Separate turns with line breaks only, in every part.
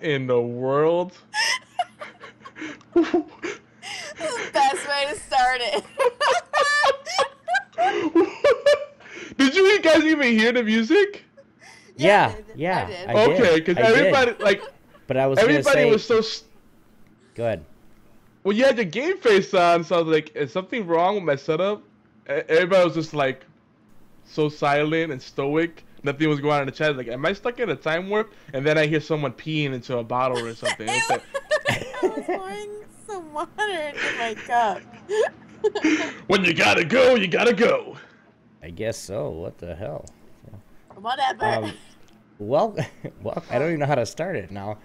in the world?
The best way to start it.
Did you guys even hear the music?
Yeah,
I
yeah,
did.
I did.
Okay, because
I did.
everybody like
But I was gonna
everybody
say,
was so.
go ahead.
Well, you had your game face on, so I was like, "Is something wrong with my setup?" Everybody was just like so silent and stoic. Nothing was going on in the chat. Like, am I stuck in a time warp? And then I hear someone peeing into a bottle or something. It's like,
I was pouring some water into my cup.
when you gotta go, you gotta go.
I guess so. What the hell?
Whatever.
Well, I don't even know how to start it now.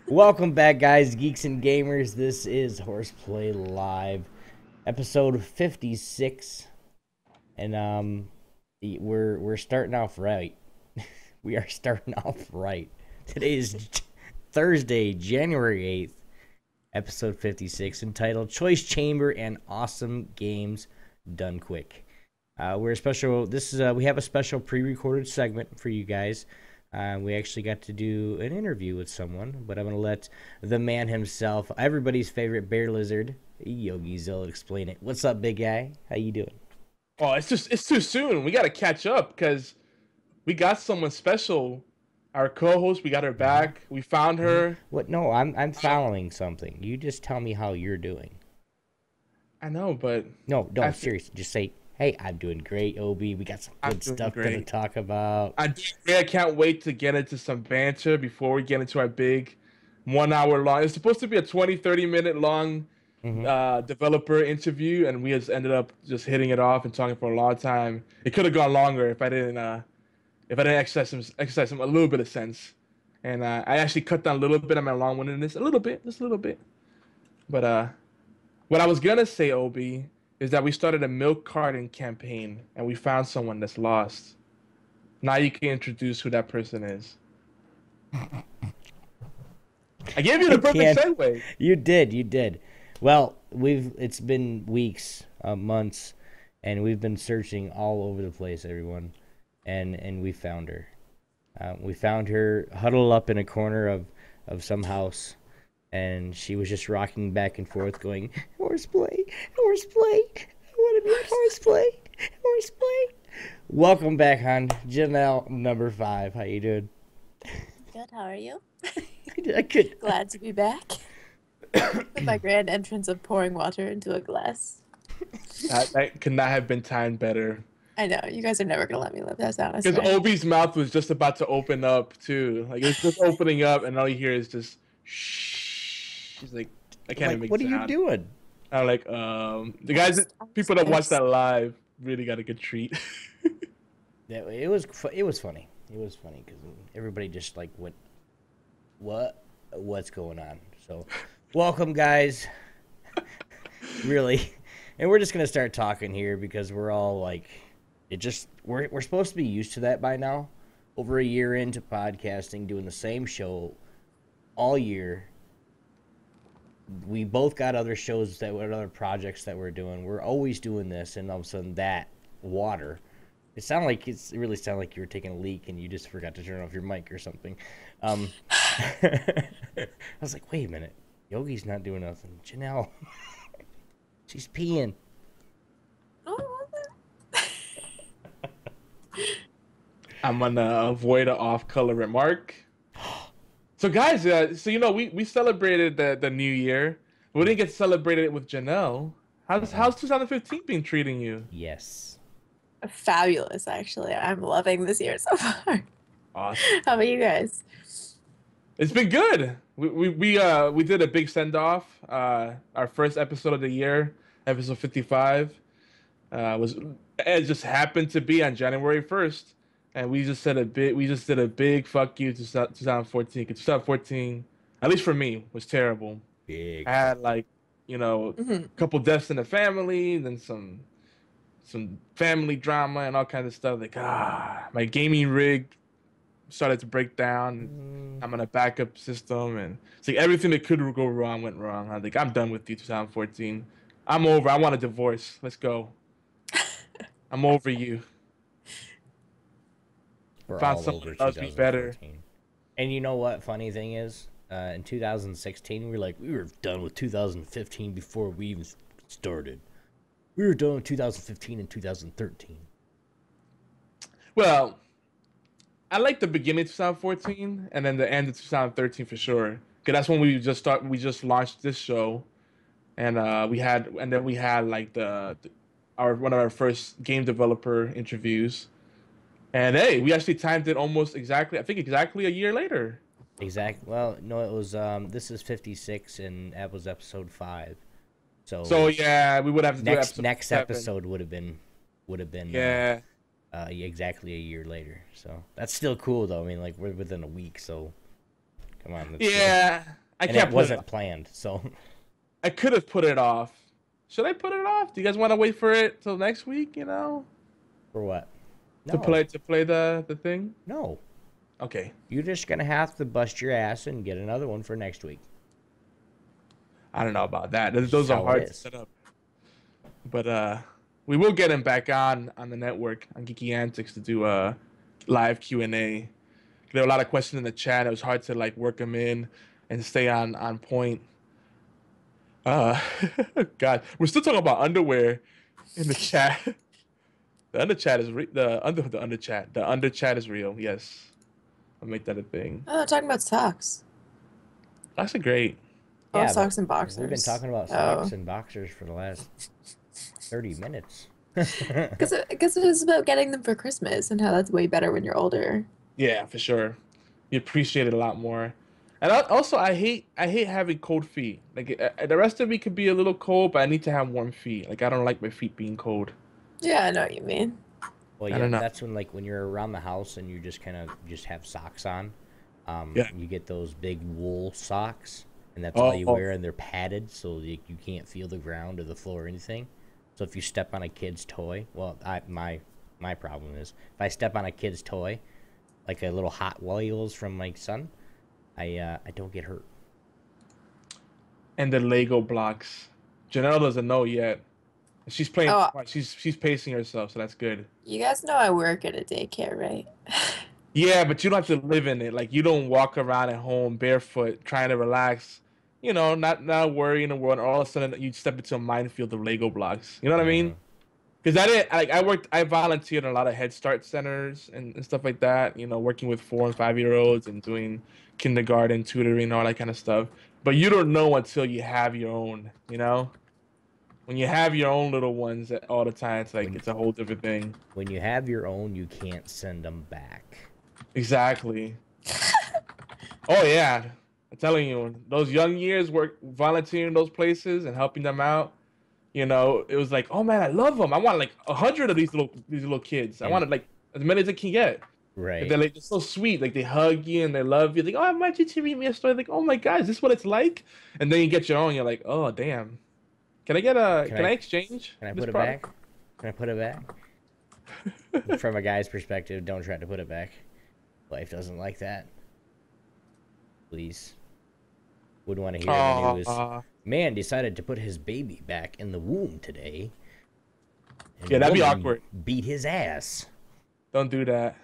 Welcome back, guys, geeks and gamers. This is HorsePLAY Live, episode 56, and we're starting off right. We are starting off right. Today is Thursday, January 8th, episode 56, entitled "Choice Chamber and Awesome Games Done Quick." We have a special pre-recorded segment for you guys. We actually got to do an interview with someone, but I'm going to let the man himself, everybody's favorite bear lizard, Yogi Zill, explain it. What's up, big guy? How you doing?
Oh, it's too soon. We gotta catch up because we got someone special. Our co-host, we got her back. We found her.
What? No, I'm following something. You just tell me how you're doing.
I know, but
No, seriously. Just say, hey, I'm doing great, Obi. We got some good stuff to talk about.
I can't wait to get into some banter before we get into our big 1 hour long. It's supposed to be a 30 minute long developer interview, and we just ended up just hitting it off and talking for a long time. It could have gone longer if I didn't exercise some a little bit of sense. And I actually cut down a little bit of my long-windedness, just a little bit. But what I was gonna say, Obi, is that we started a milk carton campaign, and we found someone that's lost. Now you can introduce who that person is. I gave you the perfect segue.
You did. Well, it's been weeks, months, and we've been searching all over the place, everyone, and we found her. We found her huddled up in a corner of some house, and she was just rocking back and forth, going, "Horseplay, horseplay, I want to be horseplay, horseplay." Welcome back, hon. Janelle, number 5. How you doing?
Good, how are you?
I could.
Glad to be back. With my grand entrance of pouring water into a glass.
That could not have been timed better.
I know, you guys are never going to let me live that down.
Because Obi's mouth was just about to open up, too. Like, it's just opening up, and all you hear is just, shh. She's like, I can't even make
what
sound.
What are you doing?
I'm like, the guys, people that watch that live really got a good treat.
Yeah, it was funny. It was funny because everybody just like went, what's going on? So, welcome, guys. Really, and we're just gonna start talking here because we're all like, we're supposed to be used to that by now. Over a year into podcasting, doing the same show all year. We both got other shows other projects that we're doing. We're always doing this, and all of a sudden that water. It really sounded like you were taking a leak and you just forgot to turn off your mic or something. I was like, wait a minute, Yogi's not doing nothing. Janelle, she's peeing.
I'm gonna avoid an off-color remark. So guys, we celebrated the new year. We didn't get to celebrate it with Janelle. How's 2015 been treating you?
Yes.
Fabulous, actually. I'm loving this year so far.
Awesome.
How about you guys?
It's been good. We did a big send-off. Our first episode of the year, episode 55, it just happened to be on January 1st. And we just did a big fuck you to 2014. 'Cause 2014, at least for me, was terrible.
Big.
I had a couple deaths in the family, then some family drama and all kinds of stuff. Like my gaming rig started to break down. I'm on a backup system, and it's like everything that could go wrong went wrong. I'm like, I'm done with you, 2014. I'm over. I want a divorce. Let's go. I'm over you.
We're
Found
all
something
over
that loves me better.
And you know what? Funny thing is, in 2016, we were done with 2015 before we even started. We were done with 2015 and 2013.
Well, I like the beginning of 2014 and then the end of 2013 for sure. Cause that's when we just launched this show, and then we had like our one of our first game developer interviews, and hey, we actually timed it almost exactly. I think exactly a year later.
Well, no, it was this is 56 and that was episode 5.
So yeah, we would have to do
next episode would have been
yeah.
Exactly a year later. So that's still cool though. I mean, like we're within a week, so come on.
Yeah,
I can't. It wasn't planned, so
I could have put it off. Should I put it off? Do you guys want to wait for it till next week? You know,
for what?
No. To play the thing?
No.
Okay.
You're just gonna have to bust your ass and get another one for next week.
I don't know about that. Those are hard to set up. But we will get him back on the network on Geeky Antics to do a live Q&A. There were a lot of questions in the chat. It was hard to like work them in and stay on point. God, we're still talking about underwear in the chat. The under chat is the under chat is real. Yes, I'll make that a thing.
Oh, talking about socks.
That's a great.
Yeah, socks and boxers.
We've been talking about socks and boxers for the last 30 minutes.
Because it was about getting them for Christmas and how that's way better when you're older.
Yeah, for sure. You appreciate it a lot more. And also, I hate having cold feet. Like the rest of me could be a little cold, but I need to have warm feet. Like I don't like my feet being cold.
Yeah, I know what you mean.
Well, yeah, that's when you're around the house and you just just have socks on. You get those big wool socks, and that's all you wear, and they're padded, so you can't feel the ground or the floor or anything. So if you step on a kid's toy, well, my problem is if I step on a kid's toy, like a little Hot Wheels from my son, I don't get hurt.
And the Lego blocks. Janelle doesn't know yet. She's playing. She's pacing herself, so that's good.
You guys know I work at a daycare, right?
Yeah, but you don't have to live in it. Like you don't walk around at home barefoot trying to relax. You know, not worrying the world. And all of a sudden, you step into a minefield of Lego blocks. You know what I mean? Because I volunteered in a lot of Head Start centers and stuff like that. You know, working with 4 and 5 year olds and doing kindergarten tutoring, all that kind of stuff. But you don't know until you have your own. You know. When you have your own little ones all the time, it's like it's a whole different thing.
When you have your own, you can't send them back.
Exactly. Oh yeah, I'm telling you, those young years, volunteering in those places and helping them out. You know, it was like, oh man, I love them. I want like 100 of these little kids. I wanted like as many as I can get.
Right.
They're like so sweet. Like they hug you and they love you. Like, oh, I want you to read me a story. Like, oh my God, is this what it's like? And then you get your own. You're like, oh damn. Can I get can I exchange?
Can I put it back? Can I put it back? From a guy's perspective, don't try to put it back. Wife doesn't like that. Please. Wouldn't want to hear the news. Man decided to put his baby back in the womb today.
Yeah, that'd be awkward.
Beat his ass.
Don't do that.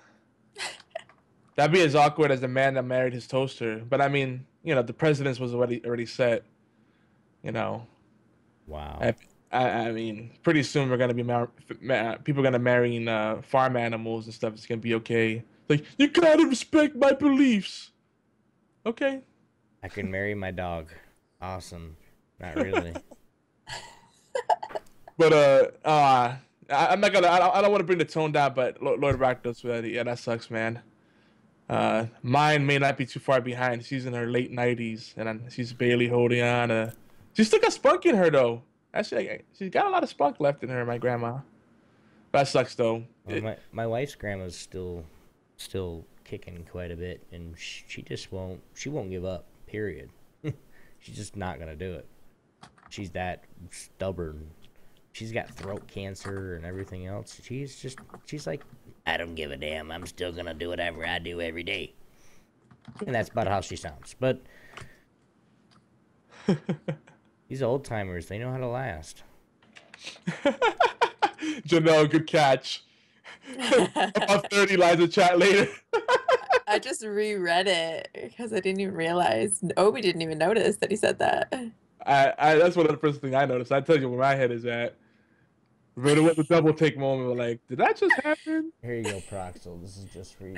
That'd be as awkward as the man that married his toaster. But I mean, you know, the precedence was already set. You know.
Wow.
I mean, pretty soon we're gonna be people are gonna marry farm animals and stuff. It's gonna be okay. Like you gotta respect my beliefs. Okay.
I can marry my dog. Awesome. Not really.
But I'm not gonna. I don't want to bring the tone down. But Lord Rakdos, yeah, that sucks, man. Mine may not be too far behind. She's in her late 90s, and she's barely holding on. She's still got spunk in her though. Actually, she's got a lot of spunk left in her. My grandma. That sucks though.
Well, my wife's grandma's still kicking quite a bit, and she just won't. She won't give up. Period. She's just not gonna do it. She's that stubborn. She's got throat cancer and everything else. She's like, I don't give a damn. I'm still gonna do whatever I do every day. And that's about how she sounds. But these old timers, they know how to last.
Janelle, good catch. About 30 lines of chat later.
I just reread it because I didn't even realize. Obi didn't even notice that he said that.
I that's one of the first things I noticed. I tell you where my head is at. But it was a double take moment. Like, did that just happen?
Here you go, Proxel. This is just for you.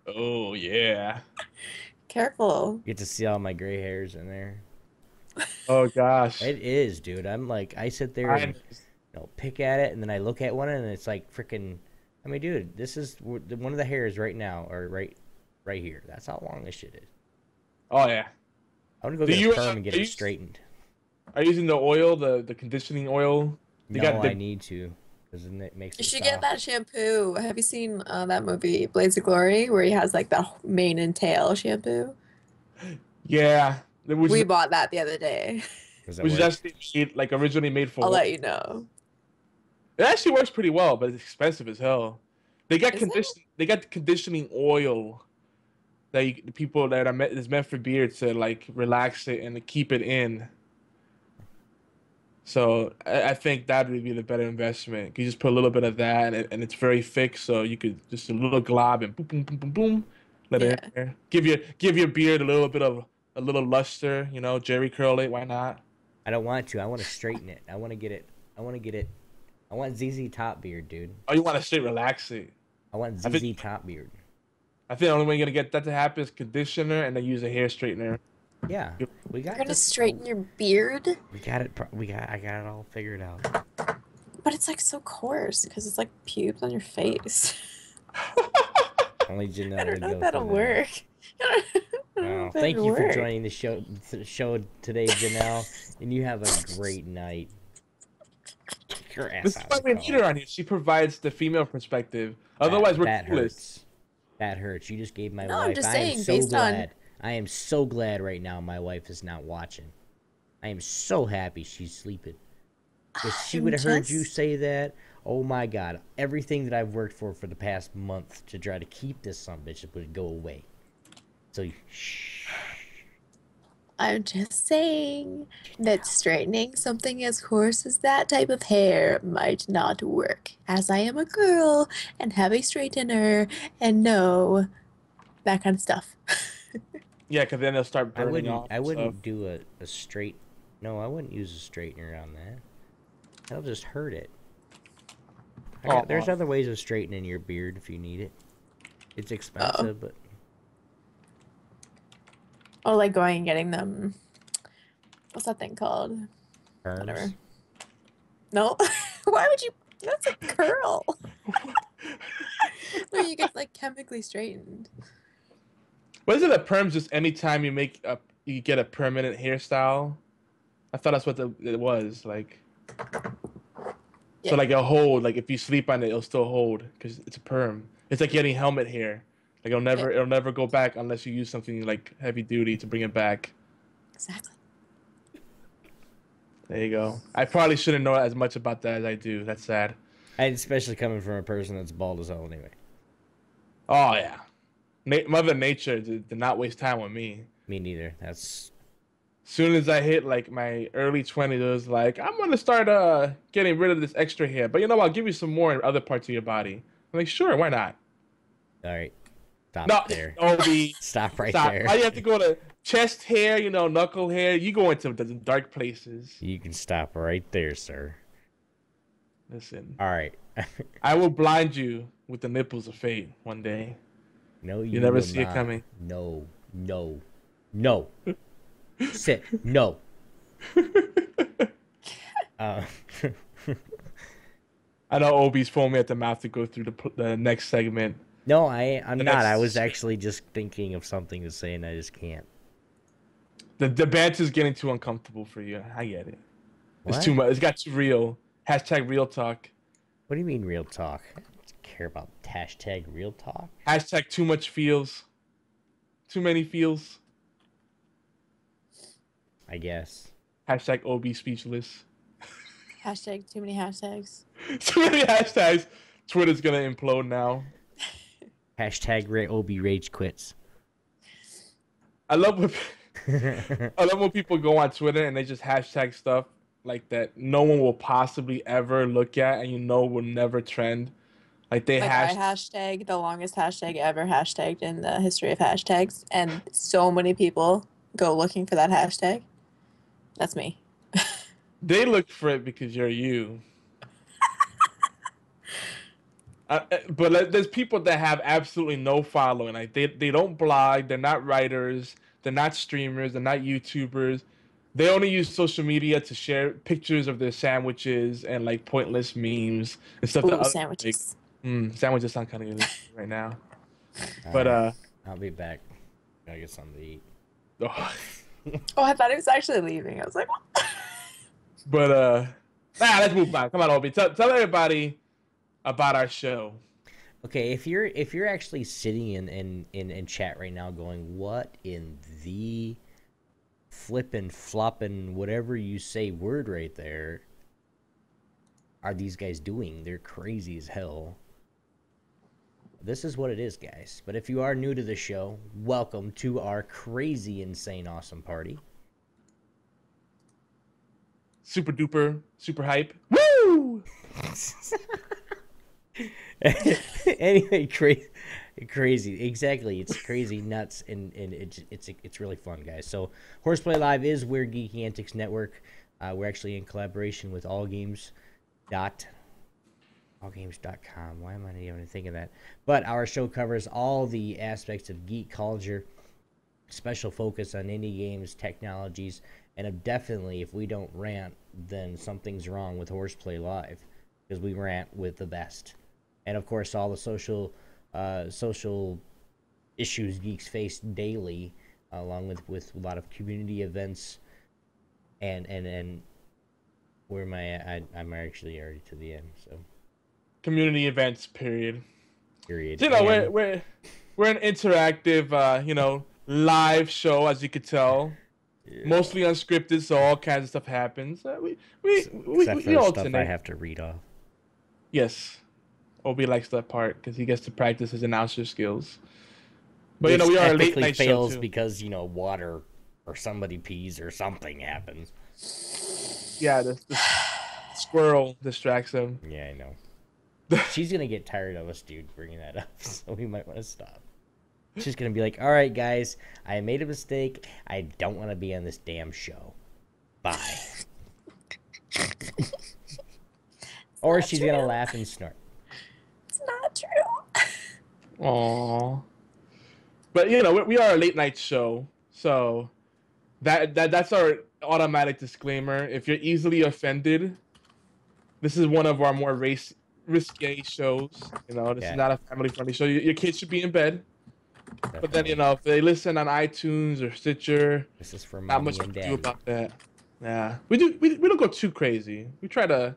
Oh yeah.
Careful.
You get to see all my gray hairs in there.
Oh gosh.
It is, dude. I'm like, I sit there and pick at it, and then I look at one, and it's like freaking. I mean, dude, this is one of the hairs right now, or right here. That's how long this shit is.
Oh yeah.
I want to go get a perm and get it straightened.
Are you using the oil, the conditioning oil?
I need to, because then it makes it
You should
soft.
get that shampoo. Have you seen that movie, Blades of Glory, where he has like the mane and tail shampoo?
Yeah.
We bought that the other day.
Which just like originally made for.
I'll let you know.
It actually works pretty well, but it's expensive as hell. They got They got conditioning oil that people that is meant for beards to like relax it and to keep it in. So I think that would be the better investment. You just put a little bit of that, and it's very thick, so you could just a little glob and boom, boom, boom, boom, boom. Let it in there. Give your beard a little luster. You know, Jerry curl it. Why not?
I don't want to. I want to straighten it. I want to get it. I want ZZ Top beard, dude.
Oh, you want to straight relax it?
I want ZZ Top beard.
I think the only way you're gonna get that to happen is conditioner and then use a hair straightener.
Yeah, we got.
You're gonna straighten your beard.
We got it. I got it all figured out.
But it's like so coarse because it's like pubes on your face.
Only Janelle.
I don't know if that'll work.
Well, thank you for joining the show today, Janelle, and you have a great night. Kick your ass
this
out.
This is why we need her on here. She provides the female perspective. Otherwise, we're clueless.
That hurts. You just gave my wife.
I'm just saying,
I am so glad right now my wife is not watching. I am so happy she's sleeping. If she would have heard you say that, oh my God, everything that I've worked for the past month to try to keep this sumbitch would go away. So, shh.
I'm just saying that straightening something as coarse as that type of hair might not work, as I am a girl and have a straightener and know that kind of stuff.
Yeah, because then they'll start burning off.
I wouldn't do a straight. No, I wouldn't use a straightener on that. That'll just hurt it. There's other ways of straightening your beard if you need it. It's expensive, but.
Oh, like going and getting them. What's that thing called?
Perms?
Whatever. No. Why would you? That's a curl. No, you get like chemically straightened.
What is it? A perm just anytime you get a permanent hairstyle? I thought that's what it was like. Yeah. So like it'll hold. Like if you sleep on it, it'll still hold because it's a perm. It's like getting helmet hair. Like it'll never go back unless you use something like heavy duty to bring it back.
Exactly.
There you go. I probably shouldn't know as much about that as I do. That's sad.
And especially coming from a person that's bald as hell anyway.
Oh yeah. Mother Nature did not waste time with me.
Me neither. That's.
As soon as I hit like my early 20s, it was like I'm gonna start getting rid of this extra hair. But you know, I'll give you some more in other parts of your body. I'm like, sure, why not?
All right. Stop there.
Obi.
Stop there.
Why do you have to go to chest hair, knuckle hair? You go into the dark places.
You can stop right there, sir.
Listen.
All right.
I will blind you with the nipples of fate one day.
No,
you never see it coming.
No. Sit. No.
I know Obi's foaming at the mouth to go through the next segment.
No, I'm not. I was actually just thinking of something to say, and I just can't.
The banter's getting too uncomfortable for you. I get it.
What?
It's too much. It's got too real. Hashtag real talk.
What do you mean real talk? I don't care about hashtag real talk.
Hashtag too much feels. Too many feels.
I guess.
Hashtag Obi speechless.
Hashtag too many hashtags.
Too many hashtags. Twitter's gonna implode now.
Hashtag Obi rage quits.
I love when people go on Twitter and they just hashtag stuff like that no one will possibly ever look at and will never trend. Like they
Like I
hash.
hashtag the longest hashtag ever hashtagged in the history of hashtags, and so many people go looking for that hashtag. That's me.
They look for it because you're you. There's people that have absolutely no following. Like they don't blog. They're not writers. They're not streamers. They're not YouTubers. They only use social media to share pictures of their sandwiches and like pointless memes and stuff that
Ooh,
others make.
sandwiches.
Sandwiches sound kind of good right now.
All
But
right. I'll be back. Gotta get something to eat.
oh,
Oh, I thought he was actually leaving. I was like, what?
but let's move on. Come on, Obi. Tell everybody about our show.
Okay, if you're actually sitting in chat right now going, what in the flippin' floppin' whatever you say word right there are these guys doing? They're crazy as hell. This is what it is, guys. But if you are new to the show, welcome to our crazy, insane, awesome party.
Super duper, super hype. Woo!
Anyway, crazy, exactly. It's crazy, nuts, and it's really fun, guys. So, HorsePLAY Live is We're Geeky Antics Network. We're actually in collaboration with allgames.com. Why am I not even thinking that? But our show covers all the aspects of geek culture, special focus on indie games, technologies, and definitely, if we don't rant, then something's wrong with HorsePLAY Live, because we rant with the best. And of course, all the social issues geeks face daily, along with a lot of community events, and where am I? I'm actually already to the end. So
Community events. Period.
Period.
You know, we're an interactive, live show, as you could tell. Yeah. Mostly unscripted, so all kinds of stuff happens. We
stuff I have to read off.
Yes. Obi likes that part because he gets to practice his announcer skills. But
Which
we are a late
technically
night
fails
show too.
Because water or somebody pees or something happens.
Yeah, the squirrel distracts him.
Yeah, I know. She's gonna get tired of us, dude, bringing that up, so we might want to stop. She's gonna be like, "All right, guys, I made a mistake. I don't want to be on this damn show. Bye." Or she's gonna laugh and snort.
It's not true.
Aww. But we are a late night show, so that's our automatic disclaimer. If you're easily offended, this is one of our more risque shows. This is not a family friendly show. Your kids should be in bed. Definitely. But then if they listen on iTunes or Stitcher,
this is for
not much we can do about that. Yeah, we don't go too crazy. We try to,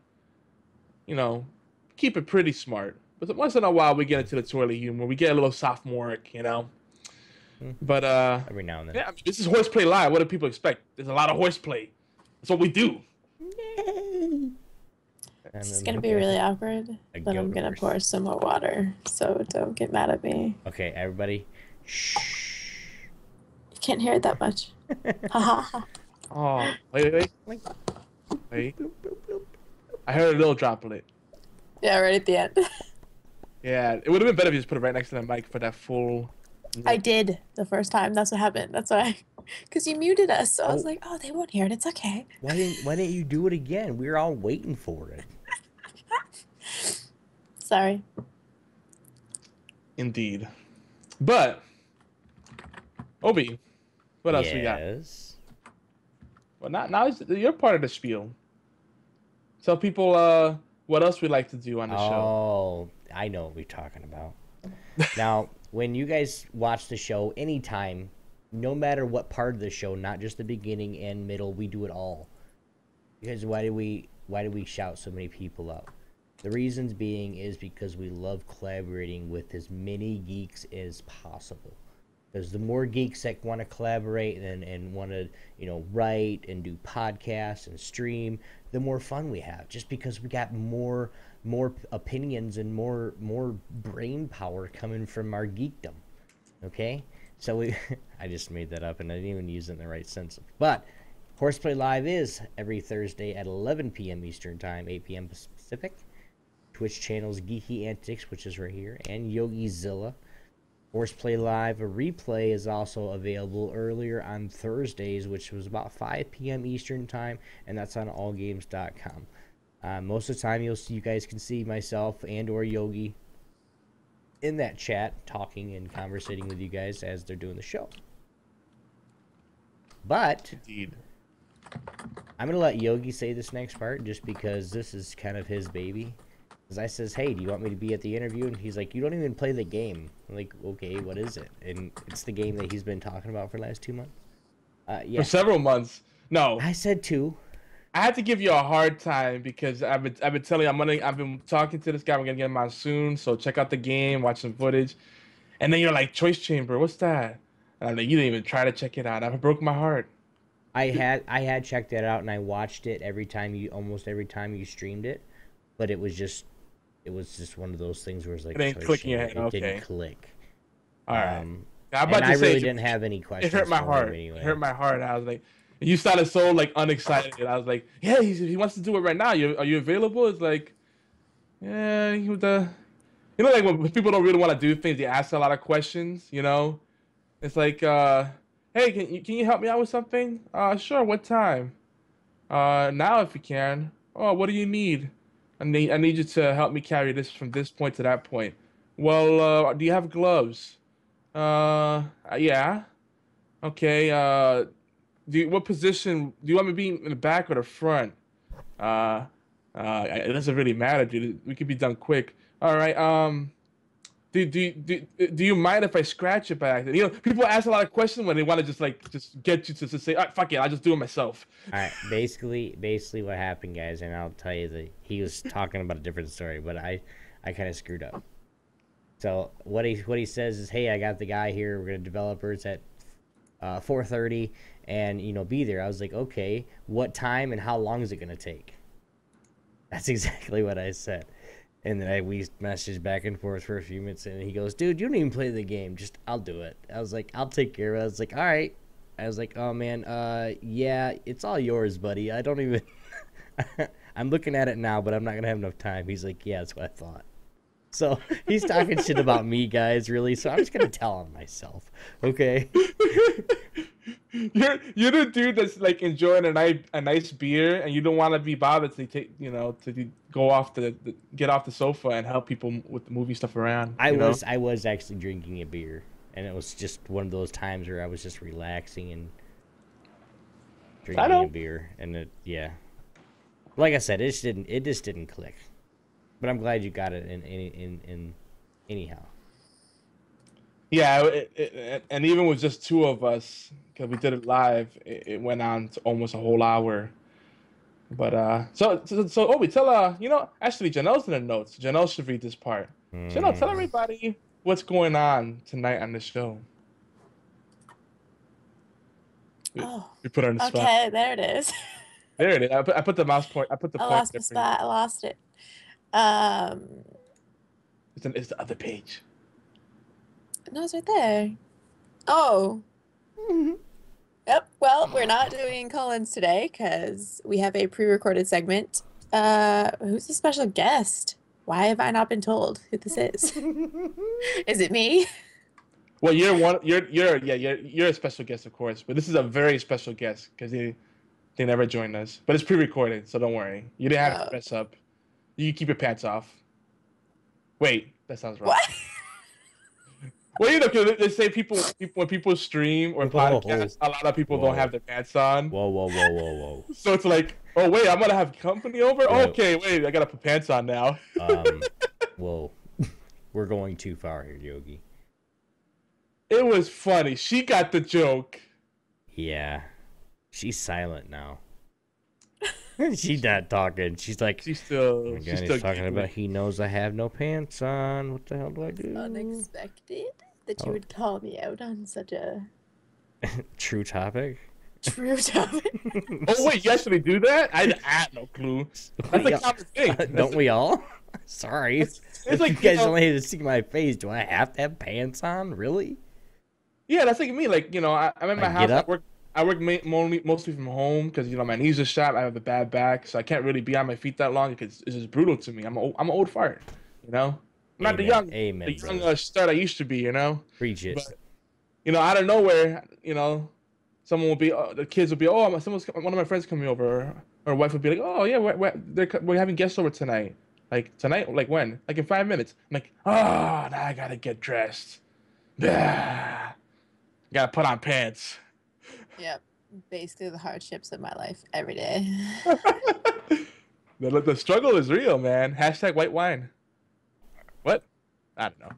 keep it pretty smart. But once in a while, we get into the toilet humor. We get a little sophomoric, But
every now and then.
Yeah, this is HorsePLAY Live. What do people expect? There's a lot of horseplay. That's what we do.
This is gonna be really awkward, but I'm gonna pour some more water, so don't get mad at me.
Okay, everybody, shh.
You can't hear it that much. Ha ha ha.
Oh, wait. I heard a little droplet.
Yeah, right at the end.
Yeah, it would have been better if you just put it right next to the mic for that full.
I did the first time. That's what happened. That's why, because you muted us. So I was like, "Oh, they won't hear it. It's okay."
Why didn't you do it again? We were all waiting for it.
Sorry.
Indeed, but Obi, what else we got? Well, now you're part of the spiel. Tell people what else we like to do on the show.
Oh, I know what we're talking about. Now, when you guys watch the show, anytime, no matter what part of the show, not just the beginning and middle, we do it all. Because why do we shout so many people out? The reasons being is because we love collaborating with as many geeks as possible. Because the more geeks that want to collaborate and want to, write and do podcasts and stream, the more fun we have. Just because we got more opinions and more brain power coming from our geekdom. Okay? So I just made that up and I didn't even use it in the right sense. But HorsePLAY Live is every Thursday at 11 p.m. Eastern Time, 8 p.m. Pacific, Twitch channels Geeky Antics, which is right here, and YogiZilla. HorsePLAY Live, a replay is also available earlier on Thursdays, which was about 5 p.m. Eastern Time, and that's on allgames.com. Most of the time, you guys can see myself and or Yogi in that chat, talking and conversating with you guys as they're doing the show. But
Indeed.
I'm going to let Yogi say this next part just because this is kind of his baby. Because I says, hey, do you want me to be at the interview? And he's like, you don't even play the game. I'm like, okay, what is it? And it's the game that he's been talking about for the last 2 months. Yeah.
For several months. No.
I said 2.
I had to give you a hard time because I've been telling you I've been talking to this guy. We're gonna get him on soon, so check out the game, watch some footage, and then you're like, Choice Chamber, what's that? And I'm like, you didn't even try to check it out. It broke my heart.
I had checked that out and I watched it almost every time you streamed it, but it was just one of those things where it's like
it ain't clicking your head.
It didn't click.
All right.
And I really didn't have any questions.
It hurt my heart.
Anyway.
It hurt my heart. I was like, you sounded so like unexcited. I was like, yeah, he wants to do it right now. Are you available? It's like, yeah, like when people don't really want to do things, they ask a lot of questions. It's like, hey, can you help me out with something? Sure. What time? Now if you can. Oh, what do you need? I need you to help me carry this from this point to that point. Well, do you have gloves? Yeah. Okay. What position do you want me to be in the back or the front? It doesn't really matter, dude. We could be done quick. All right. Do you mind if I scratch it by accident? People ask a lot of questions when they want to just get you to say, fuck it, I'll just do it myself.
All right. Basically what happened, guys, and I'll tell you that he was talking about a different story, but I kind of screwed up. So what he says is, hey, I got the guy here. We're gonna developers at 4:30, and be there. I was like, okay, what time and how long is it gonna take? That's exactly what I said. And then we messaged back and forth for a few minutes, and he goes, dude, you don't even play the game. Just, I'll do it. I was like, I'll take care of it. I was like, all right. I was like, oh, man, yeah, it's all yours, buddy. I don't even, I'm looking at it now, but I'm not going to have enough time. He's like, yeah, that's what I thought. So he's talking shit about me, guys, really. So I'm just going to tell him myself, okay?
You're the dude that's like enjoying a nice beer, and you don't want to be bothered to take to go off get off the sofa and help people with the movie stuff around.
I was actually drinking a beer, and it was just one of those times where I was just relaxing and drinking a beer, and like I said, it just didn't click. But I'm glad you got it in anyhow.
Yeah, and even with just 2 of us, because we did it live, it went on to almost a whole hour. But so Obi, tell actually Janelle's in the notes. Janelle should read this part. Janelle, tell everybody what's going on tonight on the show. We put her on the spot.
Okay, there it is.
There it is. I put the mouse point. I put the point.
Lost my spot. I lost it.
It's the other page.
No, it's right there. Oh. Yep. Well, we're not doing call-ins today because we have a pre-recorded segment. Who's the special guest? Why have I not been told who this is? Is it me?
Well, you're a special guest, of course, but this is a very special guest because they never joined us. But it's pre-recorded, so don't worry. You didn't have to dress up. You can keep your pants off. Wait, that sounds wrong.
What?
Well, they say when people stream or podcast, a lot of people don't have their pants on.
Whoa.
So it's like, oh wait, I'm gonna have company over. Whoa. Okay, wait, I gotta put pants on now.
Whoa, we're going too far here, Yogi.
It was funny. She got the joke.
Yeah, she's silent now. She's not talking. She's like, she's still talking about. He knows I have no pants on. What the hell do I do?
Unexpected that you would call me out on such a
true topic.
True topic.
Oh wait, you actually do that? I had no clue. That's a common thing.
Don't we all? Sorry. It's like you guys only had to see my face. Do I have to have pants on? Really?
Yeah, that's like me. Like I'm in my house. I work mostly from home because my knees are shot. I have a bad back, so I can't really be on my feet that long because it's just brutal to me. I'm an old fart, you know. I'm not
Amen.
the
Amen,
young
brother.
start I used to be, you know.
Preach it.
But out of nowhere, someone will be the kids will be one of my friends coming over, or wife will be like, oh yeah, we're having guests over tonight. Like tonight, like when? Like in 5 minutes. I'm like, oh, now I gotta get dressed. Gotta put on pants.
Yep. Basically the hardships of my life every day.
The struggle is real, man. Hashtag white wine. What? I don't know.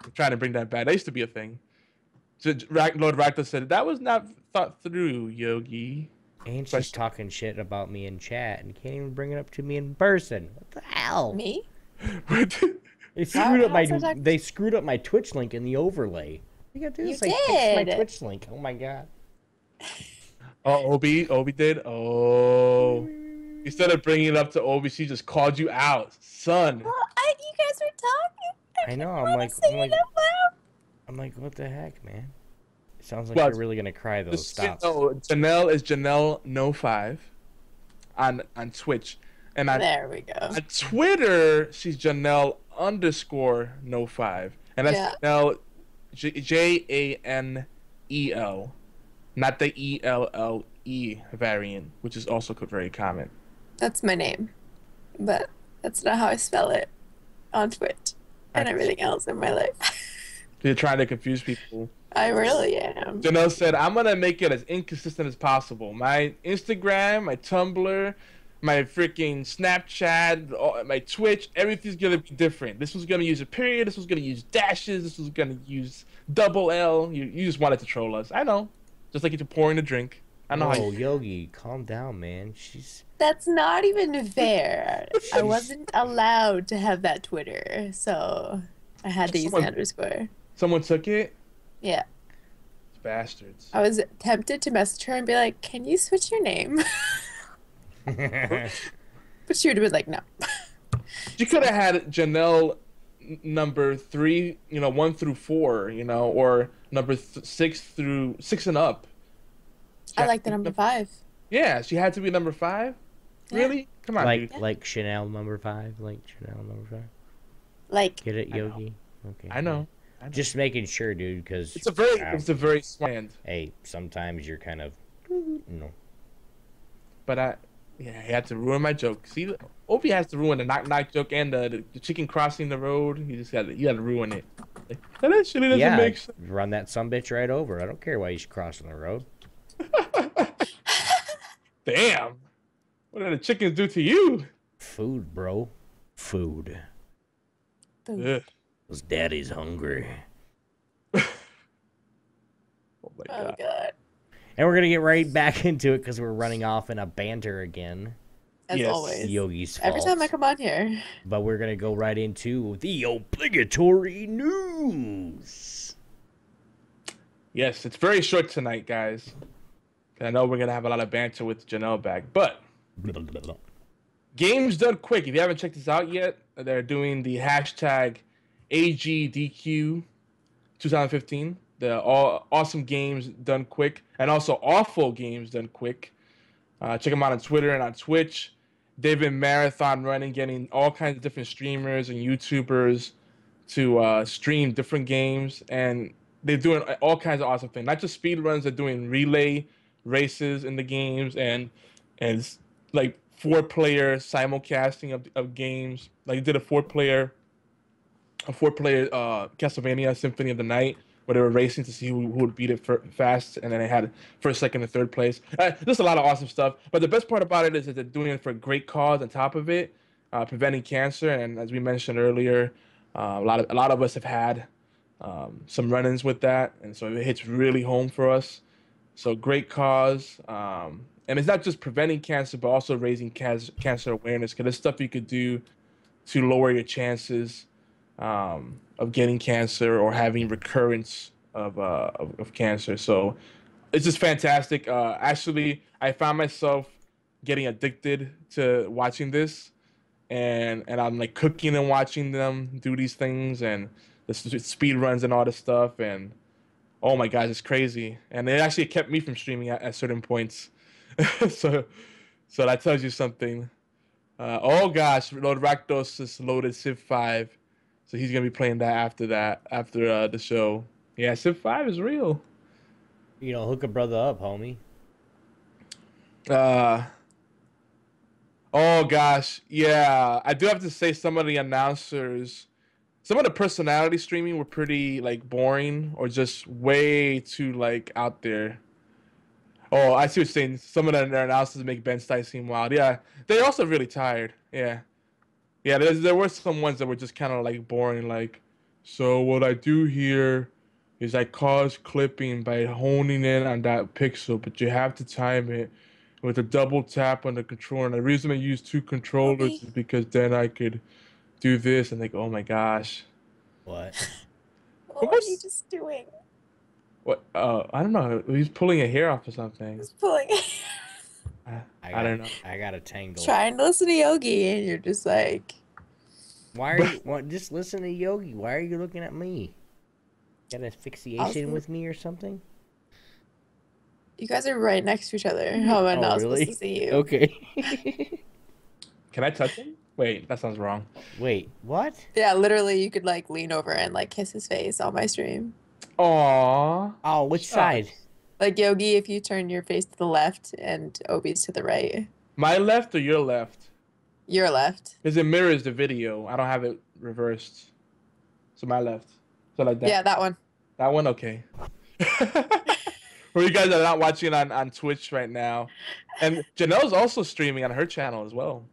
I'm trying to bring that back. That used to be a thing. Lord Rakta said, that was not thought through, Yogi.
And she's talking shit about me in chat and can't even bring it up to me in person. What the hell?
Me?
They screwed up my Twitch link in the overlay. You gotta do this, like, fix my Twitch link. Oh my god.
Oh, Obi did? Oh. Instead of bringing it up to Obi, she just called you out. Son.
Well, you guys were talking.
I know, I'm like, what the heck, man? It sounds like you're really gonna cry though. Stop.
Janelle is Janelle No 5 on Twitch. And
there we go.
On Twitter, she's Janelle _ No 5. And that's Janelle JANEL. Not the ELLE variant, which is also very common.
That's my name. But that's not how I spell it on Twitch and everything else in my life.
You're trying to confuse people.
I really am.
Janelle said, I'm going to make it as inconsistent as possible. My Instagram, my Tumblr, my freaking Snapchat, my Twitch, everything's going to be different. This was going to use a period. This was going to use dashes. This was going to use double L. You just wanted to troll us. I know. Just like you're pouring a drink. I know.
Oh, Yogi, calm down, man.
That's not even fair. I wasn't allowed to have that Twitter, so I had to use the underscore.
Someone took it?
Yeah.
Bastards.
I was tempted to message her and be like, can you switch your name? But she would have been like, no.
You could have had Janelle number 3, 1 through 4, or number 6 and up.
I like the number 5.
Yeah, she had to be number 5? Yeah. Really? Come on, dude.
Like Chanel number 5? Like Chanel number 5?
Like.
Get it, Yogi? Okay.
I know.
Just making sure, dude, because
it's a very smart.
Hey, sometimes you're kind of,
But he had to ruin my joke. See, Opie has to ruin the knock joke and the chicken crossing the road. You had to ruin it. That shit doesn't make sense.
Run that sumbitch right over. I don't care why he's crossing the road.
Damn. What did the chickens do to you?
Food, bro. Food. Because daddy's hungry.
Oh my god.
And we're going to get right back into it because we're running off in a banter again.
As always.
Yogi's fault.
Every time I come on here.
But we're going to go right into the obligatory news.
Yes, it's very short tonight, guys. I know we're going to have a lot of banter with Janelle back. But Games Done Quick. If you haven't checked this out yet, they're doing the hashtag AGDQ 2015. The awesome games done quick, and also awful games done quick. Check them out on Twitter and on Twitch. They've been marathon running, getting all kinds of different streamers and YouTubers to stream different games, and they're doing all kinds of awesome things. Not just speed runs, they're doing relay races in the games, and like 4-player simulcasting of games. Like they did a 4-player Castlevania Symphony of the Night, where they were racing to see who would beat it fast, and then they had first, second, and third place. There's a lot of awesome stuff, but the best part about it is that they're doing it for a great cause on top of it, preventing cancer. And as we mentioned earlier, a lot of us have had some run-ins with that, and so it hits really home for us. So great cause, and it's not just preventing cancer, but also raising cancer awareness, because there's stuff you could do to lower your chances of getting cancer or having recurrence of cancer. So it's just fantastic. Actually, I found myself getting addicted to watching this, and I'm like cooking and watching them do these things, and the speed runs and all this stuff. And Oh my gosh, it's crazy. And it actually kept me from streaming at certain points. so so that tells you something. Oh gosh, Lord Rakdos just loaded Civ 5. So he's gonna be playing that, after the show. Yeah, Civ 5 is real.
You know, hook a brother up, homie.
Uh oh gosh, yeah. I do have to say some of the announcers, some of the personality streaming were pretty like boring or just way too like out there. Oh, I see what you're saying. Some of their announcers make Ben Stein seem wild. Yeah, they're also really tired. Yeah, yeah. There were some ones that were just kind of like boring. Like, so what I do here is I cause clipping by honing in on that pixel, but you have to time it with a double tap on the controller. And the reason I use two controllers
Obi.
is because then I could do this. And like, oh my gosh,
What?
What
what
are you
was
just doing?
what? I don't know. He's pulling a hair off or something.
Just pulling.
I don't know.
I got a tangle.
Trying to listen to Yogi, and you're just like,
Why are you? What? Just listen to Yogi. Why are you looking at me? Got asphyxiation with me or something?
you guys are right next to each other. How am I not supposed to see you?
Okay.
Can I touch him? Wait, that sounds wrong.
Wait, what?
Yeah, literally, you could like lean over and like kiss his face on my stream.
Aww.
Oh, which side?
Like Yogi, if you turn your face to the left and Obi's to the right.
My left or your left?
Your left.
Because it mirrors the video. I don't have it reversed. So my left. So like that.
Yeah, that one.
That one? Okay. For you guys that are not watching on Twitch right now. And Janelle's also streaming on her channel as well.